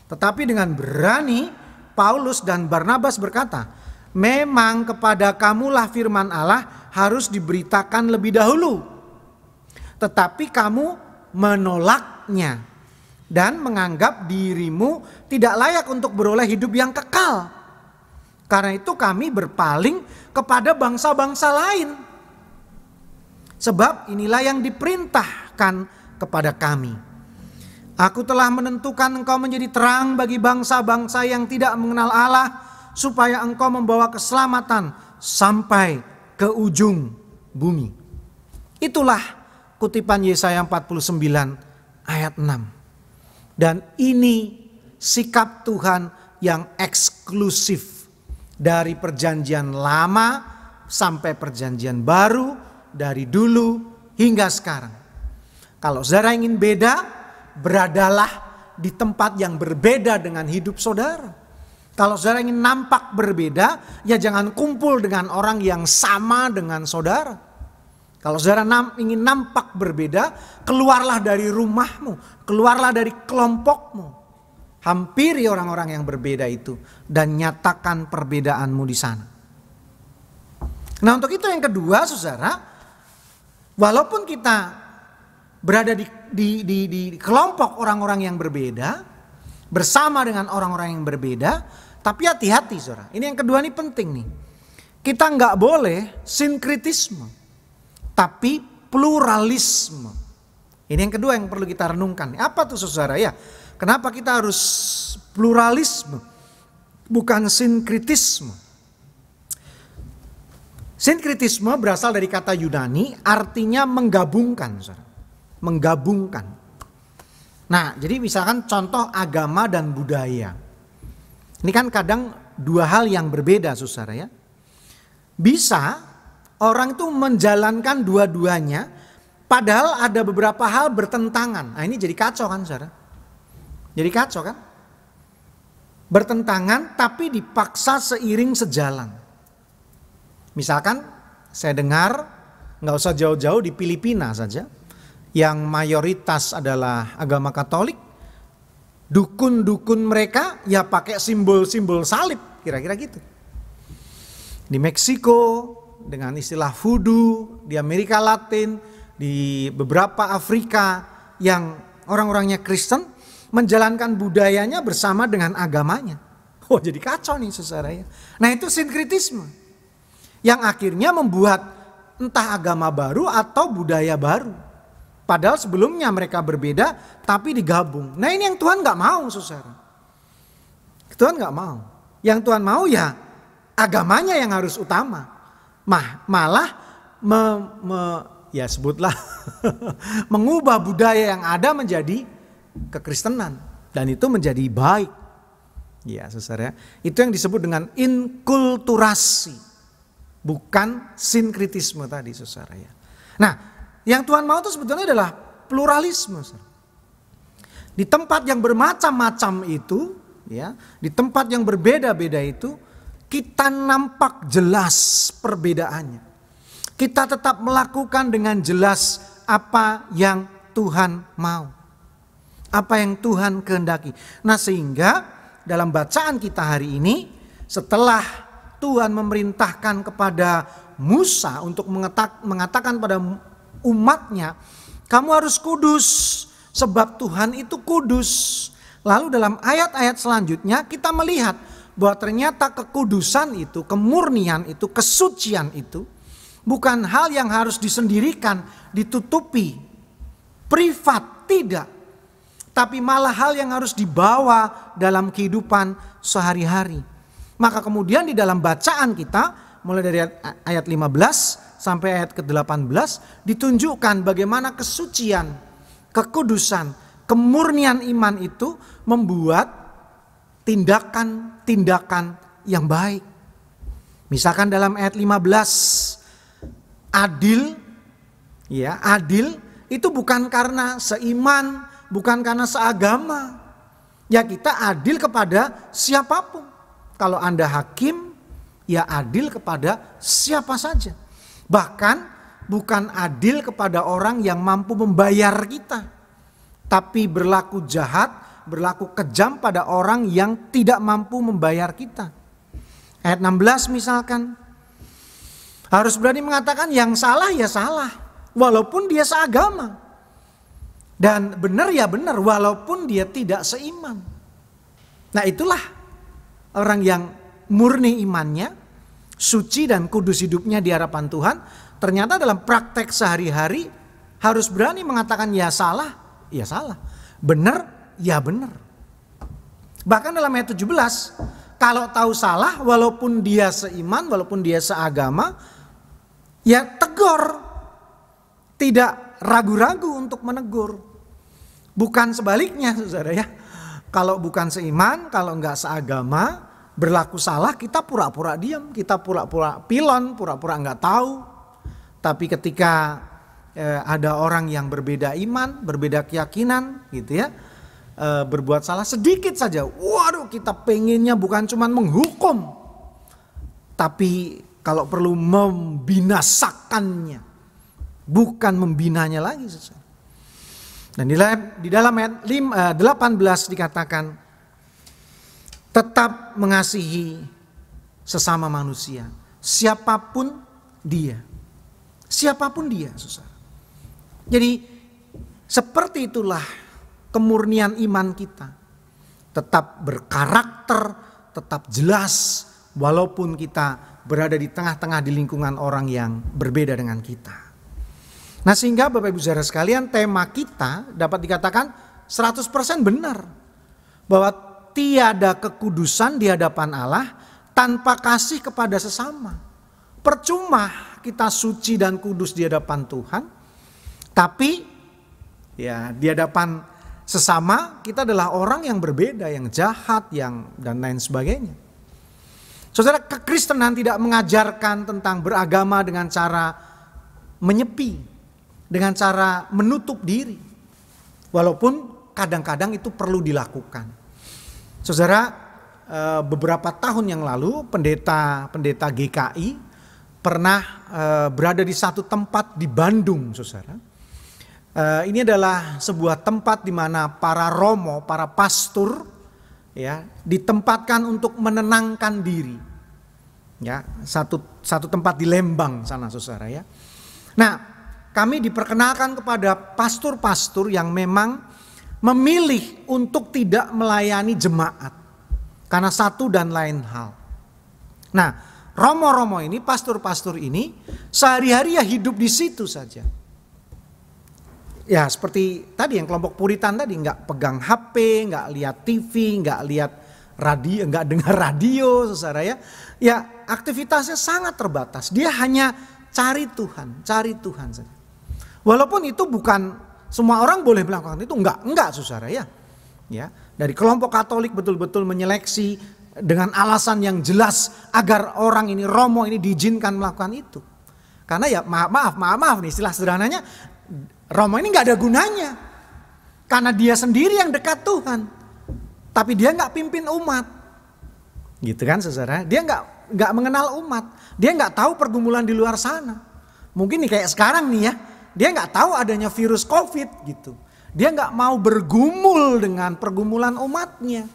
Tetapi dengan berani, Paulus dan Barnabas berkata, memang kepada kamulah firman Allah harus diberitakan lebih dahulu. Tetapi kamu menolaknya dan menganggap dirimu tidak layak untuk beroleh hidup yang kekal. Karena itu kami berpaling kepada bangsa-bangsa lain. Sebab inilah yang diperintahkan kepada kami. Aku telah menentukan engkau menjadi terang bagi bangsa-bangsa yang tidak mengenal Allah, supaya engkau membawa keselamatan sampai ke ujung bumi. Itulah kutipan Yesaya 49 ayat 6. Dan ini sikap Tuhan yang eksklusif. Dari perjanjian lama sampai perjanjian baru, dari dulu hingga sekarang. Kalau saudara ingin beda, beradalah di tempat yang berbeda dengan hidup saudara. Kalau saudara ingin nampak berbeda, ya jangan kumpul dengan orang yang sama dengan saudara. Kalau saudara ingin nampak berbeda, keluarlah dari rumahmu, keluarlah dari kelompokmu. Hampiri orang-orang yang berbeda itu dan nyatakan perbedaanmu di sana. Nah, untuk itu yang kedua, saudara, walaupun kita berada di kelompok orang-orang yang berbeda, bersama dengan orang-orang yang berbeda, tapi hati-hati, saudara. Ini yang kedua, ini penting nih. Kita nggak boleh sinkritisme, tapi pluralisme. Ini yang kedua yang perlu kita renungkan. Apa tuh, saudara ya? Kenapa kita harus pluralisme, bukan sinkritisme? Sinkritisme berasal dari kata Yunani, artinya menggabungkan, saudara. Menggabungkan. Nah, jadi misalkan contoh agama dan budaya. Ini kan kadang dua hal yang berbeda, saudara ya. Bisa orang itu menjalankan dua-duanya, padahal ada beberapa hal bertentangan. Nah, ini jadi kacau kan, saudara? Jadi kacau kan? Bertentangan tapi dipaksa seiring sejalan. Misalkan saya dengar, nggak usah jauh-jauh, di Filipina saja, yang mayoritas adalah agama Katolik, dukun-dukun mereka ya pakai simbol-simbol salib, kira-kira gitu. Di Meksiko dengan istilah voodoo, di Amerika Latin, di beberapa Afrika yang orang-orangnya Kristen, menjalankan budayanya bersama dengan agamanya. Oh, jadi kacau nih, saudara ya. Nah, itu sinkritisme yang akhirnya membuat entah agama baru atau budaya baru. Padahal sebelumnya mereka berbeda tapi digabung. Nah, ini yang Tuhan gak mau, saudara. Tuhan gak mau. Yang Tuhan mau ya agamanya yang harus utama. Malah ya sebutlah mengubah budaya yang ada menjadi kekristenan, dan itu menjadi baik. Ya, saudara, itu yang disebut dengan inkulturasi, bukan sinkritisme tadi, saudara ya. Nah, yang Tuhan mau itu sebetulnya adalah pluralisme, saudara. Di tempat yang bermacam-macam itu, ya, di tempat yang berbeda-beda itu, kita nampak jelas perbedaannya. Kita tetap melakukan dengan jelas apa yang Tuhan mau. Apa yang Tuhan kehendaki. Nah, sehingga dalam bacaan kita hari ini, setelah Tuhan memerintahkan kepada Musa untuk mengatakan pada umatnya, kamu harus kudus sebab Tuhan itu kudus. Lalu dalam ayat-ayat selanjutnya kita melihat bahwa ternyata kekudusan itu, kemurnian itu, kesucian itu bukan hal yang harus disendirikan, ditutupi, privat, tidak. Tapi malah hal yang harus dibawa dalam kehidupan sehari-hari. Maka kemudian di dalam bacaan kita, mulai dari ayat 15 sampai ayat ke-18, ditunjukkan bagaimana kesucian, kekudusan, kemurnian iman itu membuat tindakan-tindakan yang baik. Misalkan dalam ayat 15, adil itu bukan karena seiman, bukan karena seagama. Ya, kita adil kepada siapapun. Kalau Anda hakim, ya adil kepada siapa saja. Bahkan bukan adil kepada orang yang mampu membayar kita, tapi berlaku jahat, berlaku kejam pada orang yang tidak mampu membayar kita. Ayat 16 misalkan, harus berani mengatakan yang salah ya salah, walaupun dia seagama. Dan benar ya benar, walaupun dia tidak seiman. Nah, itulah orang yang murni imannya, suci dan kudus hidupnya di hadapan Tuhan. Ternyata dalam praktek sehari-hari harus berani mengatakan ya salah, benar, ya benar. Bahkan dalam ayat 17, kalau tahu salah walaupun dia seiman, walaupun dia seagama, ya tegur. Tidak ragu-ragu untuk menegur. Bukan sebaliknya, saudara ya. Kalau bukan seiman, kalau nggak seagama, berlaku salah, kita pura-pura diam, kita pura-pura pilon, pura-pura nggak tahu. Tapi ketika ada orang yang berbeda iman, berbeda keyakinan gitu ya, berbuat salah sedikit saja, waduh, kita pengennya bukan cuma menghukum, tapi kalau perlu membinasakannya, bukan membinanya lagi. Dan di dalam ayat 18 dikatakan, tetap mengasihi sesama manusia, siapapun dia, saudara. Jadi seperti itulah kemurnian iman kita, tetap berkarakter, tetap jelas, walaupun kita berada di tengah-tengah di lingkungan orang yang berbeda dengan kita. Nah, sehingga Bapak Ibu Saudara sekalian, tema kita dapat dikatakan 100% benar, bahwa tiada kekudusan di hadapan Allah tanpa kasih kepada sesama. Percuma kita suci dan kudus di hadapan Tuhan, tapi ya di hadapan sesama kita adalah orang yang berbeda, yang jahat, yang dan lain sebagainya. Saudara, kekristenan tidak mengajarkan tentang beragama dengan cara menyepi, dengan cara menutup diri. Walaupun kadang-kadang itu perlu dilakukan. Saudara, beberapa tahun yang lalu pendeta GKI pernah berada di satu tempat di Bandung, saudara. Ini adalah sebuah tempat di mana para romo, para pastor, ya, ditempatkan untuk menenangkan diri. Ya, satu tempat di Lembang sana, saudara ya. Nah, kami diperkenalkan kepada pastor-pastor yang memang memilih untuk tidak melayani jemaat karena satu dan lain hal. Nah, romo-romo ini, pastor-pastor ini sehari-hari ya hidup di situ saja. Ya seperti tadi yang kelompok Puritan tadi, nggak pegang HP, nggak lihat TV, nggak lihat radio, nggak dengar radio, saudara ya. Ya aktivitasnya sangat terbatas. Dia hanya cari Tuhan saja. Walaupun itu bukan semua orang boleh melakukan itu, enggak saudara ya. Ya, dari kelompok Katolik betul-betul menyeleksi dengan alasan yang jelas agar orang ini, romo ini diizinkan melakukan itu. Karena ya maaf nih, istilah sederhananya, romo ini nggak ada gunanya, karena dia sendiri yang dekat Tuhan, tapi dia nggak pimpin umat, gitu kan saudara? Dia nggak mengenal umat, dia nggak tahu pergumulan di luar sana. Mungkin nih kayak sekarang nih ya, dia nggak tahu adanya virus COVID gitu, dia nggak mau bergumul dengan pergumulan umatnya.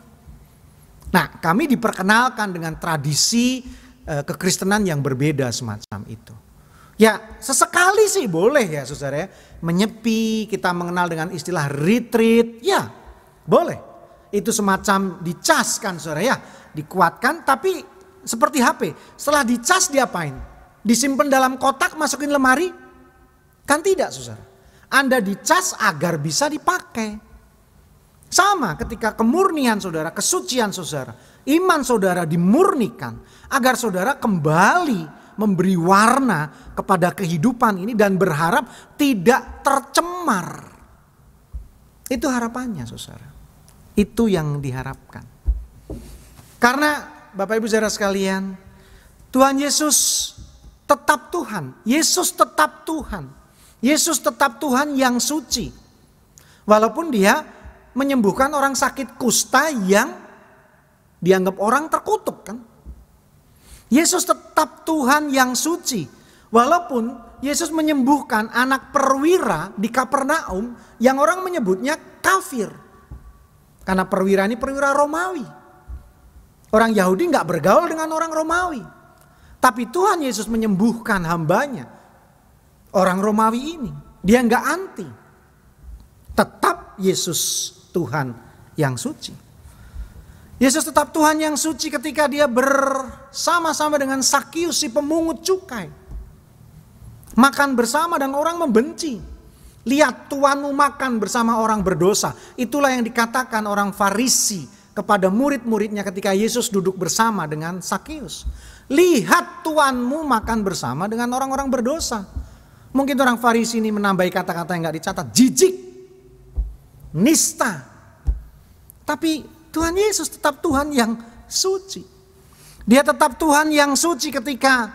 Nah, kami diperkenalkan dengan tradisi kekristenan yang berbeda semacam itu. Ya sesekali sih boleh ya saudara ya, menyepi, kita mengenal dengan istilah retreat, ya boleh. Itu semacam dicaskan saudara ya, dikuatkan, tapi seperti HP, setelah dicas diapain? Disimpan dalam kotak, masukin lemari? Kan tidak saudara. Anda dicas agar bisa dipakai. Sama ketika kemurnian saudara, kesucian saudara, iman saudara dimurnikan agar saudara kembali memberi warna kepada kehidupan ini dan berharap tidak tercemar. Itu harapannya saudara. Itu yang diharapkan. Karena Bapak Ibu saudara sekalian, Tuhan Yesus tetap Tuhan. Yesus tetap Tuhan. Yesus tetap Tuhan yang suci. Walaupun dia menyembuhkan orang sakit kusta yang dianggap orang terkutuk kan. Yesus tetap Tuhan yang suci. Walaupun Yesus menyembuhkan anak perwira di Kapernaum yang orang menyebutnya kafir. Karena perwira ini perwira Romawi. Orang Yahudi gak bergaul dengan orang Romawi. Tapi Tuhan Yesus menyembuhkan hambanya, orang Romawi ini. Dia gak anti. Tetap Yesus Tuhan yang suci. Yesus tetap Tuhan yang suci ketika dia bersama-sama dengan Sakius si pemungut cukai. Makan bersama dan orang membenci. Lihat tuanmu makan bersama orang berdosa. Itulah yang dikatakan orang Farisi kepada murid-muridnya ketika Yesus duduk bersama dengan Sakius. Lihat tuanmu makan bersama dengan orang-orang berdosa. Mungkin orang Farisi ini menambahi kata-kata yang gak dicatat. Jijik, nista. Tapi Tuhan Yesus tetap Tuhan yang suci. Dia tetap Tuhan yang suci ketika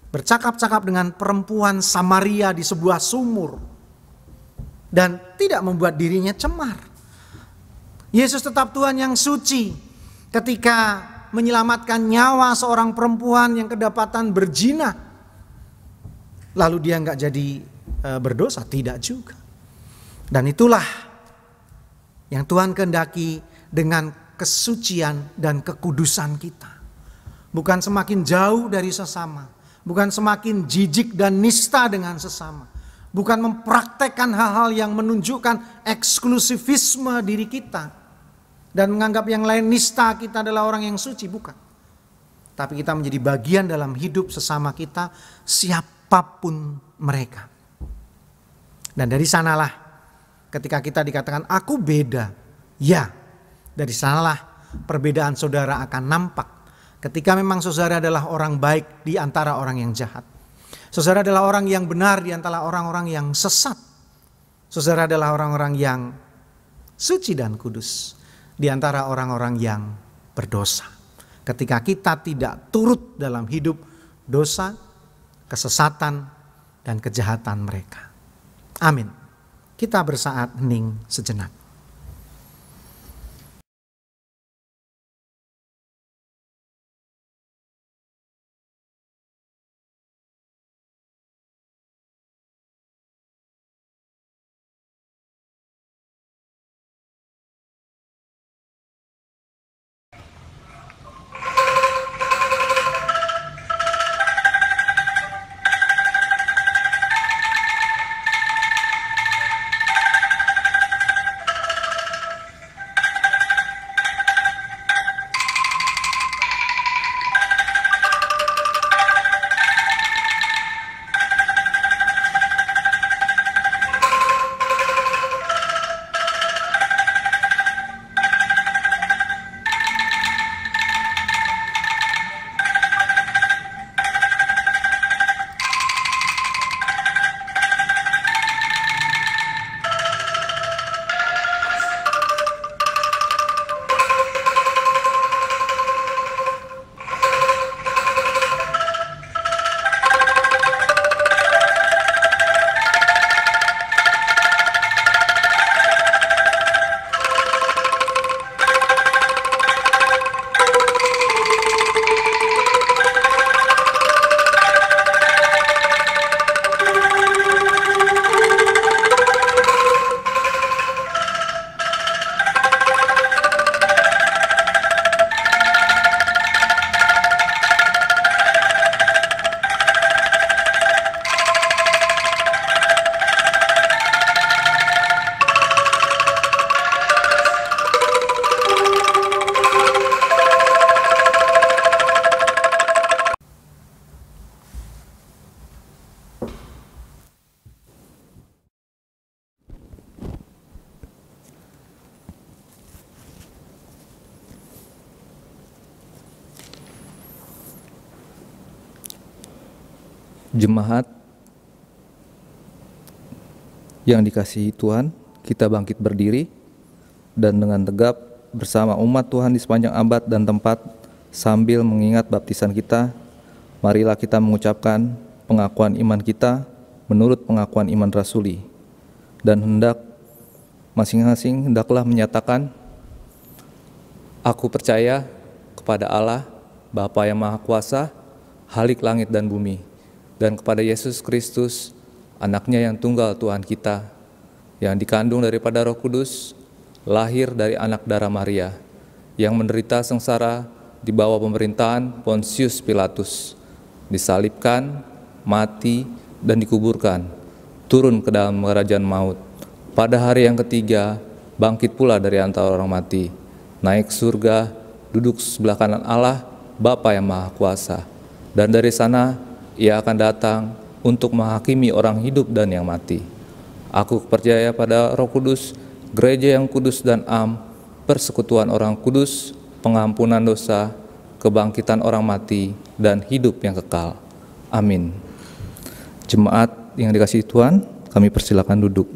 bercakap-cakap dengan perempuan Samaria di sebuah sumur dan tidak membuat dirinya cemar. Yesus tetap Tuhan yang suci ketika menyelamatkan nyawa seorang perempuan yang kedapatan berzina. Lalu dia nggak jadi berdosa, tidak juga. Dan itulah yang Tuhan kehendaki dengan kesucian dan kekudusan kita. Bukan semakin jauh dari sesama, bukan semakin jijik dan nista dengan sesama, bukan mempraktekkan hal-hal yang menunjukkan eksklusivisme diri kita dan menganggap yang lain nista, kita adalah orang yang suci, bukan. Tapi kita menjadi bagian dalam hidup sesama kita, siapapun mereka. Dan dari sanalah ketika kita dikatakan aku beda, ya, dari sanalah perbedaan saudara akan nampak. Ketika memang saudara adalah orang baik di antara orang yang jahat. Saudara adalah orang yang benar di antara orang-orang yang sesat. Saudara adalah orang-orang yang suci dan kudus di antara orang-orang yang berdosa. Ketika kita tidak turut dalam hidup dosa, kesesatan, dan kejahatan mereka. Amin. Kita bersaat hening sejenak. Jemaat yang dikasihi Tuhan, kita bangkit berdiri dan dengan tegap bersama umat Tuhan di sepanjang abad dan tempat sambil mengingat baptisan kita. Marilah kita mengucapkan pengakuan iman kita menurut pengakuan iman rasuli, dan masing-masing hendaklah menyatakan, aku percaya kepada Allah Bapa yang Maha Kuasa, Khalik langit dan bumi, dan kepada Yesus Kristus, anaknya yang tunggal Tuhan kita, yang dikandung daripada Roh Kudus, lahir dari anak darah Maria, yang menderita sengsara di bawah pemerintahan Pontius Pilatus, disalibkan, mati, dan dikuburkan, turun ke dalam kerajaan maut. Pada hari yang ketiga, bangkit pula dari antara orang mati, naik surga, duduk sebelah kanan Allah, Bapa yang Maha Kuasa, dan dari sana Ia akan datang untuk menghakimi orang hidup dan yang mati. Aku percaya pada Roh Kudus, gereja yang kudus dan am, persekutuan orang kudus, pengampunan dosa, kebangkitan orang mati, dan hidup yang kekal. Amin. Jemaat yang dikasihi Tuhan, kami persilakan duduk.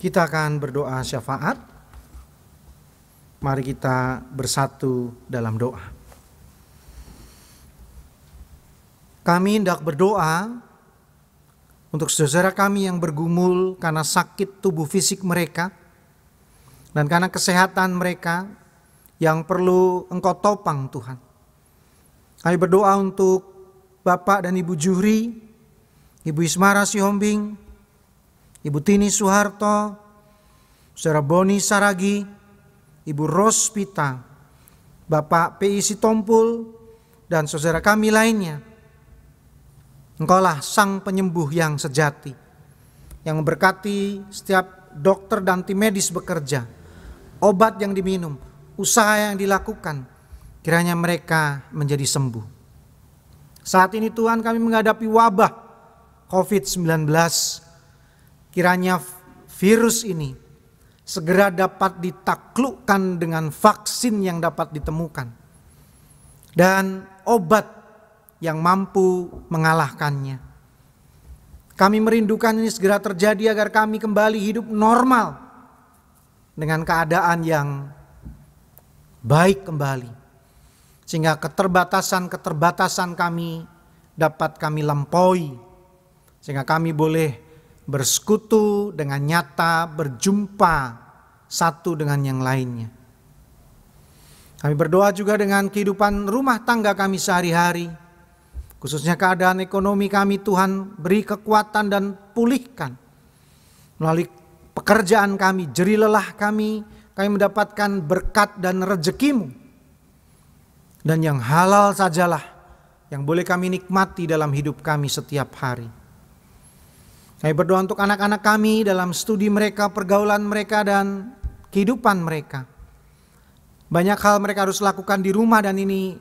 Kita akan berdoa syafaat. Mari kita bersatu dalam doa. Kami hendak berdoa untuk saudara kami yang bergumul karena sakit tubuh fisik mereka dan karena kesehatan mereka yang perlu Engkau topang, Tuhan. Kami berdoa untuk Bapak dan Ibu Juhri, Ibu Ismara Sihombing, Ibu Tini Soeharto, Saudara Boni Saragi, Ibu Rospita, Bapak P.I. Sitompul, dan saudara kami lainnya. Engkaulah Sang Penyembuh yang sejati, yang memberkati setiap dokter dan tim medis bekerja, obat yang diminum, usaha yang dilakukan, kiranya mereka menjadi sembuh. Saat ini Tuhan, kami menghadapi wabah COVID-19. Kiranya virus ini segera dapat ditaklukkan dengan vaksin yang dapat ditemukan dan obat yang mampu mengalahkannya. Kami merindukan ini segera terjadi agar kami kembali hidup normal dengan keadaan yang baik kembali, sehingga keterbatasan kami dapat kami lampaui, sehingga kami boleh bersekutu dengan nyata, berjumpa satu dengan yang lainnya. Kami berdoa juga dengan kehidupan rumah tangga kami sehari-hari, khususnya keadaan ekonomi kami. Tuhan, beri kekuatan dan pulihkan. Melalui pekerjaan kami, jerih lelah kami mendapatkan berkat dan rezeki-Mu. Dan yang halal sajalah yang boleh kami nikmati dalam hidup kami setiap hari. Kami berdoa untuk anak-anak kami dalam studi mereka, pergaulan mereka, dan kehidupan mereka. Banyak hal mereka harus lakukan di rumah dan ini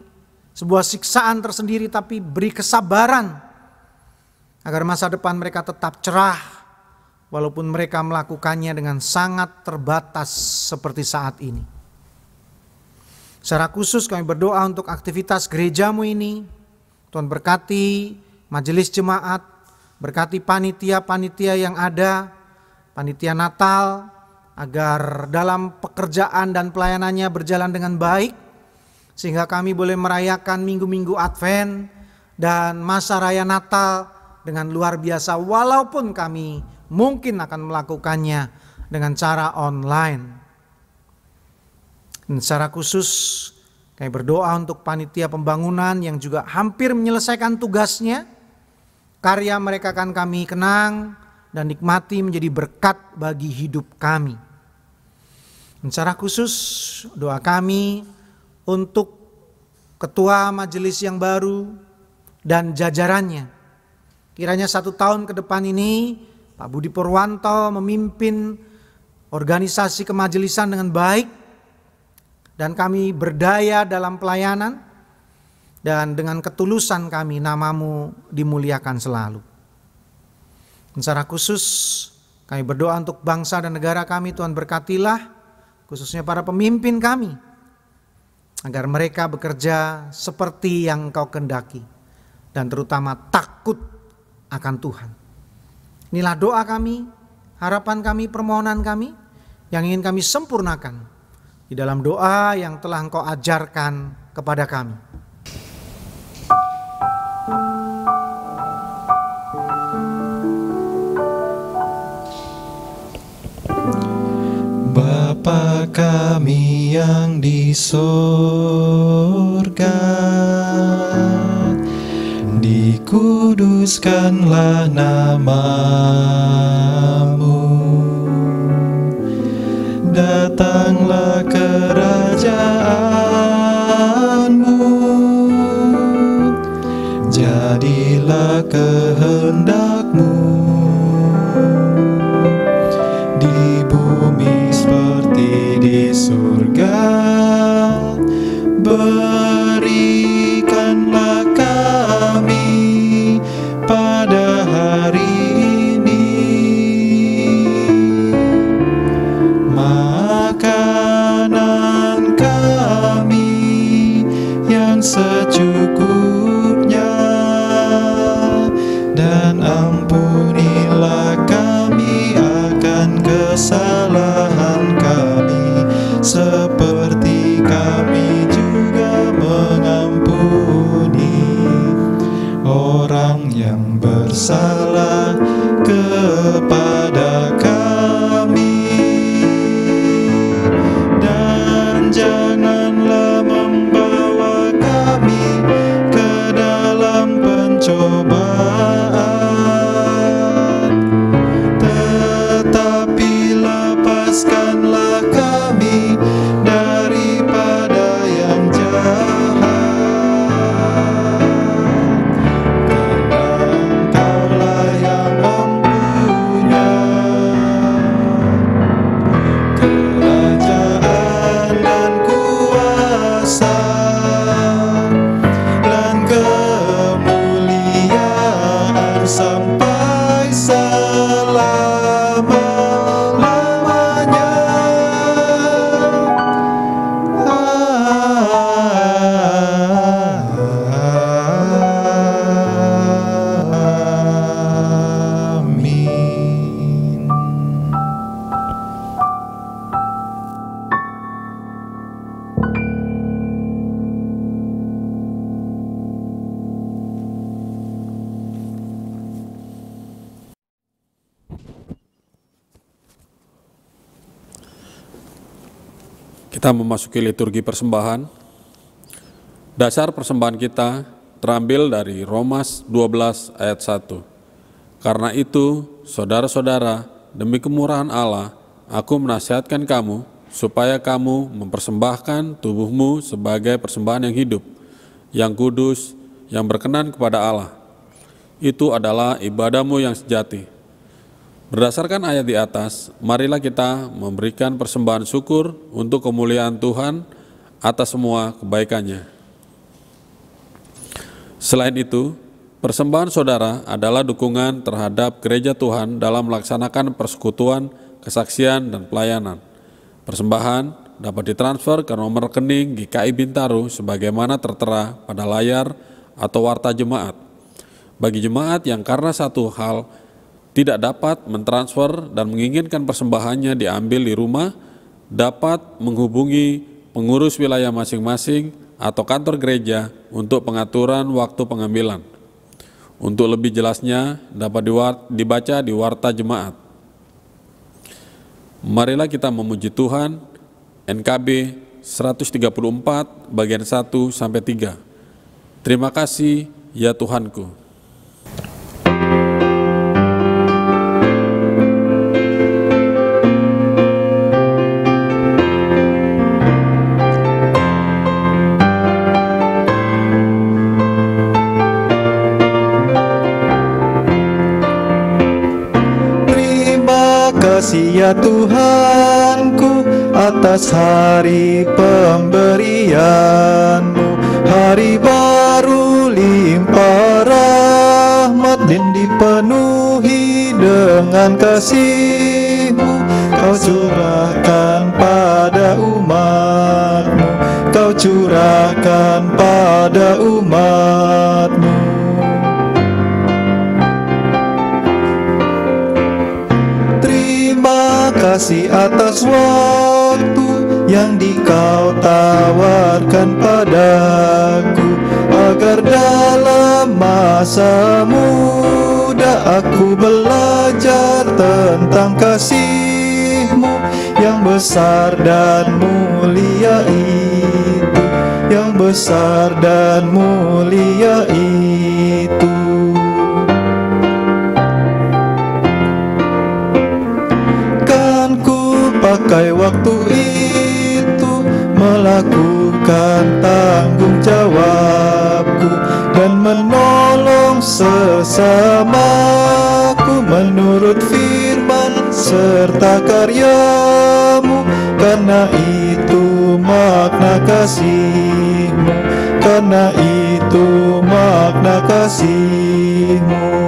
sebuah siksaan tersendiri, tapi beri kesabaran agar masa depan mereka tetap cerah walaupun mereka melakukannya dengan sangat terbatas seperti saat ini. Secara khusus kami berdoa untuk aktivitas gereja-Mu ini. Tuhan berkati majelis jemaat, berkati panitia-panitia yang ada, panitia Natal, agar dalam pekerjaan dan pelayanannya berjalan dengan baik, sehingga kami boleh merayakan minggu-minggu Advent dan masa raya Natal dengan luar biasa, walaupun kami mungkin akan melakukannya dengan cara online. Dan secara khusus kami berdoa untuk panitia pembangunan yang juga hampir menyelesaikan tugasnya. Karya mereka akan kami kenang dan nikmati menjadi berkat bagi hidup kami. Dan secara khusus doa kami untuk ketua majelis yang baru dan jajarannya. Kiranya 1 tahun ke depan ini Pak Budi Purwanto memimpin organisasi kemajelisan dengan baik, dan kami berdaya dalam pelayanan, dan dengan ketulusan kami nama-Mu dimuliakan selalu. Dan secara khusus kami berdoa untuk bangsa dan negara kami. Tuhan berkatilah khususnya para pemimpin kami, agar mereka bekerja seperti yang Engkau kehendaki dan terutama takut akan Tuhan. Inilah doa kami, harapan kami, permohonan kami yang ingin kami sempurnakan di dalam doa yang telah Engkau ajarkan kepada kami. Bapa kami yang di surga, dikuduskanlah nama-Mu. Datanglah kerajaan-Mu, jadilah kehendak-Mu di bumi seperti di surga. Berikanlah kami pada hari secukupnya, dan ampunilah kami akan kesalahan kesalahan kami, seperti kami juga mengampuni orang yang bersalah kepada kami. Dan janganlah membawa kami ke dalam pencobaan, tetapi lepaskanlah kami daripada yang jahat. Karena Engkaulah yang mempunyai kerajaan dan kuasa dan kemuliaan sampai selama-lamanya. Amin. Kita memasuki liturgi persembahan. Dasar persembahan kita terambil dari Roma 12 ayat 1. Karena itu, saudara-saudara, demi kemurahan Allah, aku menasihatkan kamu supaya kamu mempersembahkan tubuhmu sebagai persembahan yang hidup, yang kudus, yang berkenan kepada Allah. Itu adalah ibadahmu yang sejati. Berdasarkan ayat di atas, marilah kita memberikan persembahan syukur untuk kemuliaan Tuhan atas semua kebaikannya. Selain itu, persembahan saudara adalah dukungan terhadap gereja Tuhan dalam melaksanakan persekutuan, kesaksian, dan pelayanan. Persembahan dapat ditransfer ke nomor rekening GKI Bintaro sebagaimana tertera pada layar atau warta jemaat. Bagi jemaat yang karena satu hal tidak dapat mentransfer dan menginginkan persembahannya diambil di rumah, dapat menghubungi pengurus wilayah masing-masing atau kantor gereja untuk pengaturan waktu pengambilan. Untuk lebih jelasnya dapat dibaca di warta jemaat. Marilah kita memuji Tuhan. NKB 134 bagian 1-3. Terima kasih ya Tuhanku. Kasih ya Tuhanku atas hari pemberian-Mu, hari baru limpah rahmat dan dipenuhi dengan kasih-Mu. Kau curahkan pada umat-Mu, Kau curahkan pada umat-Mu. Kasih atas waktu yang Dikau tawarkan padaku, agar dalam masa muda aku belajar tentang kasih-Mu yang besar dan mulia itu, yang besar dan mulia itu. Pakai waktu itu melakukan tanggung jawabku dan menolong sesamaku menurut firman serta karya-Mu. Karena itu makna kasih-Mu, karena itu makna kasih-Mu.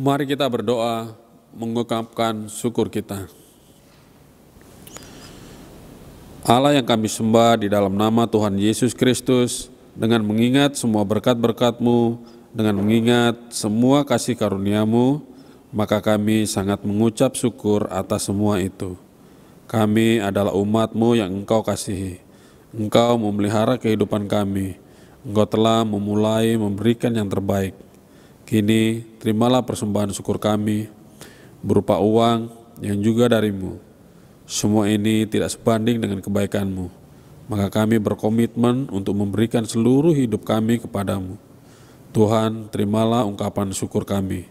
Mari kita berdoa mengungkapkan syukur kita. Allah yang kami sembah di dalam nama Tuhan Yesus Kristus, dengan mengingat semua berkat-berkat-Mu, dengan mengingat semua kasih karunia-Mu, maka kami sangat mengucap syukur atas semua itu. Kami adalah umat-Mu yang Engkau kasihi. Engkau memelihara kehidupan kami. Engkau telah memulai memberikan yang terbaik. Kini terimalah persembahan syukur kami berupa uang yang juga dari-Mu. Semua ini tidak sebanding dengan kebaikan-Mu. Maka kami berkomitmen untuk memberikan seluruh hidup kami kepadamu. Tuhan, terimalah ungkapan syukur kami.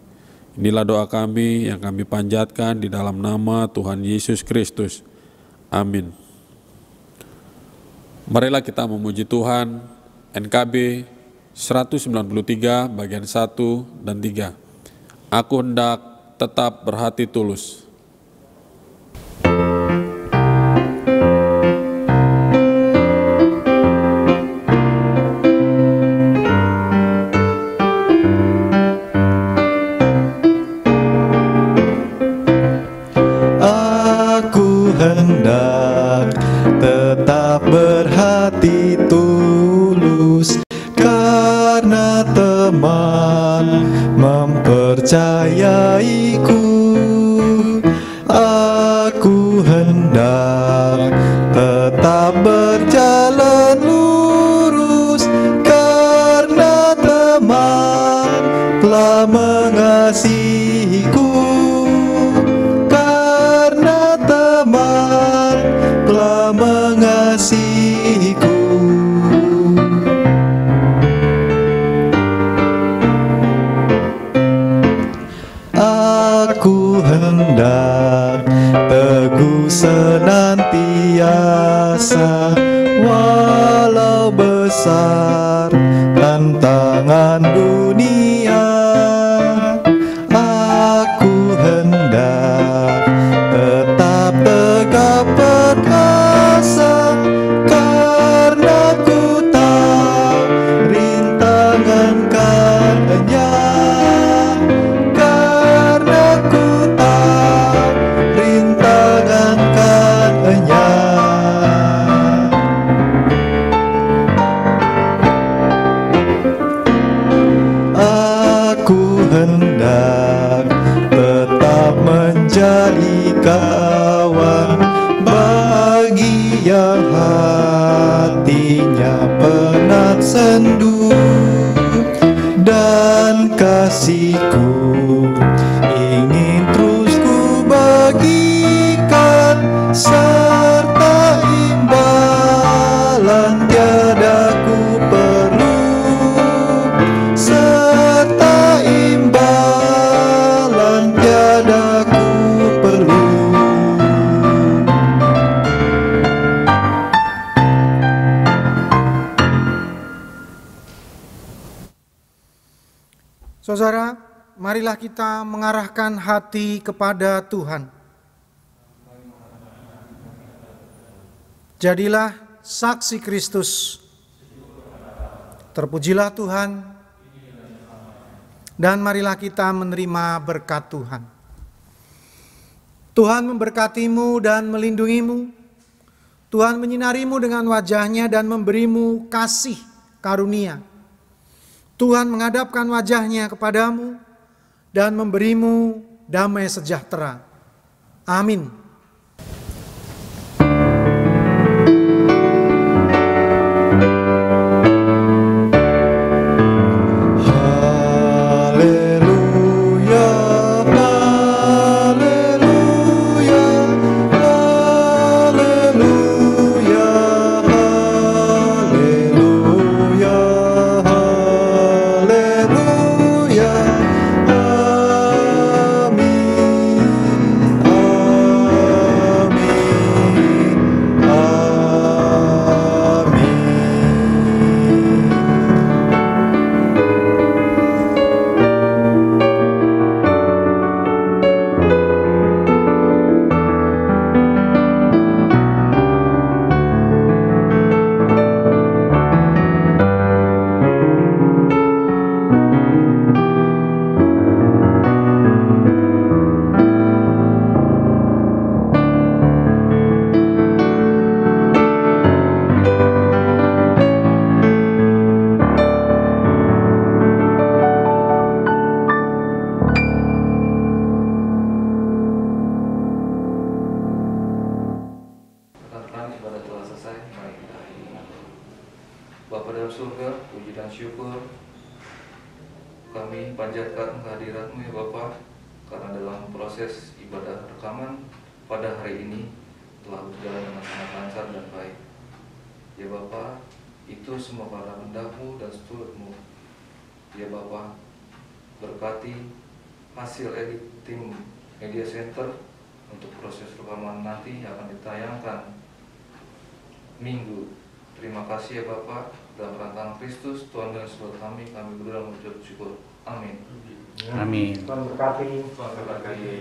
Inilah doa kami yang kami panjatkan di dalam nama Tuhan Yesus Kristus. Amin. Marilah kita memuji Tuhan. NKB 193 bagian 1 dan 3. Aku hendak tetap berhati tulus. Aku hendak tetap berhati tulus, karena teman mempercayaiku. Aku hendak tetap berjalan lurus, karena teman telah mengasihiku. Karena teman telah mengasihiku. Aku hendak teguh senantiasa, walau besar tantangan dunia. Aku hendak tetap tegap perkasa, karena ku tahu rintangan karenanya. Karena ku tahu rintangan karenanya. Aku hendak tetap menjadi kawan bagi yang hatinya penat sendu, dan kasihku ingin terus ku bagikan, serta imbalan tiada ku perlu, serta imbalan tiada ku perlu. Saudara, marilah kita mengarahkan hati kepada Tuhan. Jadilah saksi Kristus. Terpujilah Tuhan. Dan marilah kita menerima berkat Tuhan. Tuhan memberkatimu dan melindungimu. Tuhan menyinarimu dengan wajah-Nya dan memberimu kasih karunia. Tuhan menghadapkan wajah-Nya kepadamu dan memberimu damai sejahtera. Amin. Haleluya, haleluya, haleluya, haleluya, haleluya. Amin, Bapa dalam surga, puji dan syukur kami panjatkan kehadirat-Mu ya Bapa, karena dalam proses ibadah rekaman pada hari ini telah berjalan dengan sangat lancar dan baik. Ya Bapa, itu semua para kehendak-Mu dan steward-Mu. Ya Bapa, berkati hasil edit tim media center untuk proses rekaman nanti yang akan ditayangkan Minggu. Terima kasih ya Bapa, dalam rantangan Kristus Tuhan dan Saudara kami berdoa mengucap syukur. Amin. Amin. Tuhan berkati. Tuhan berkati.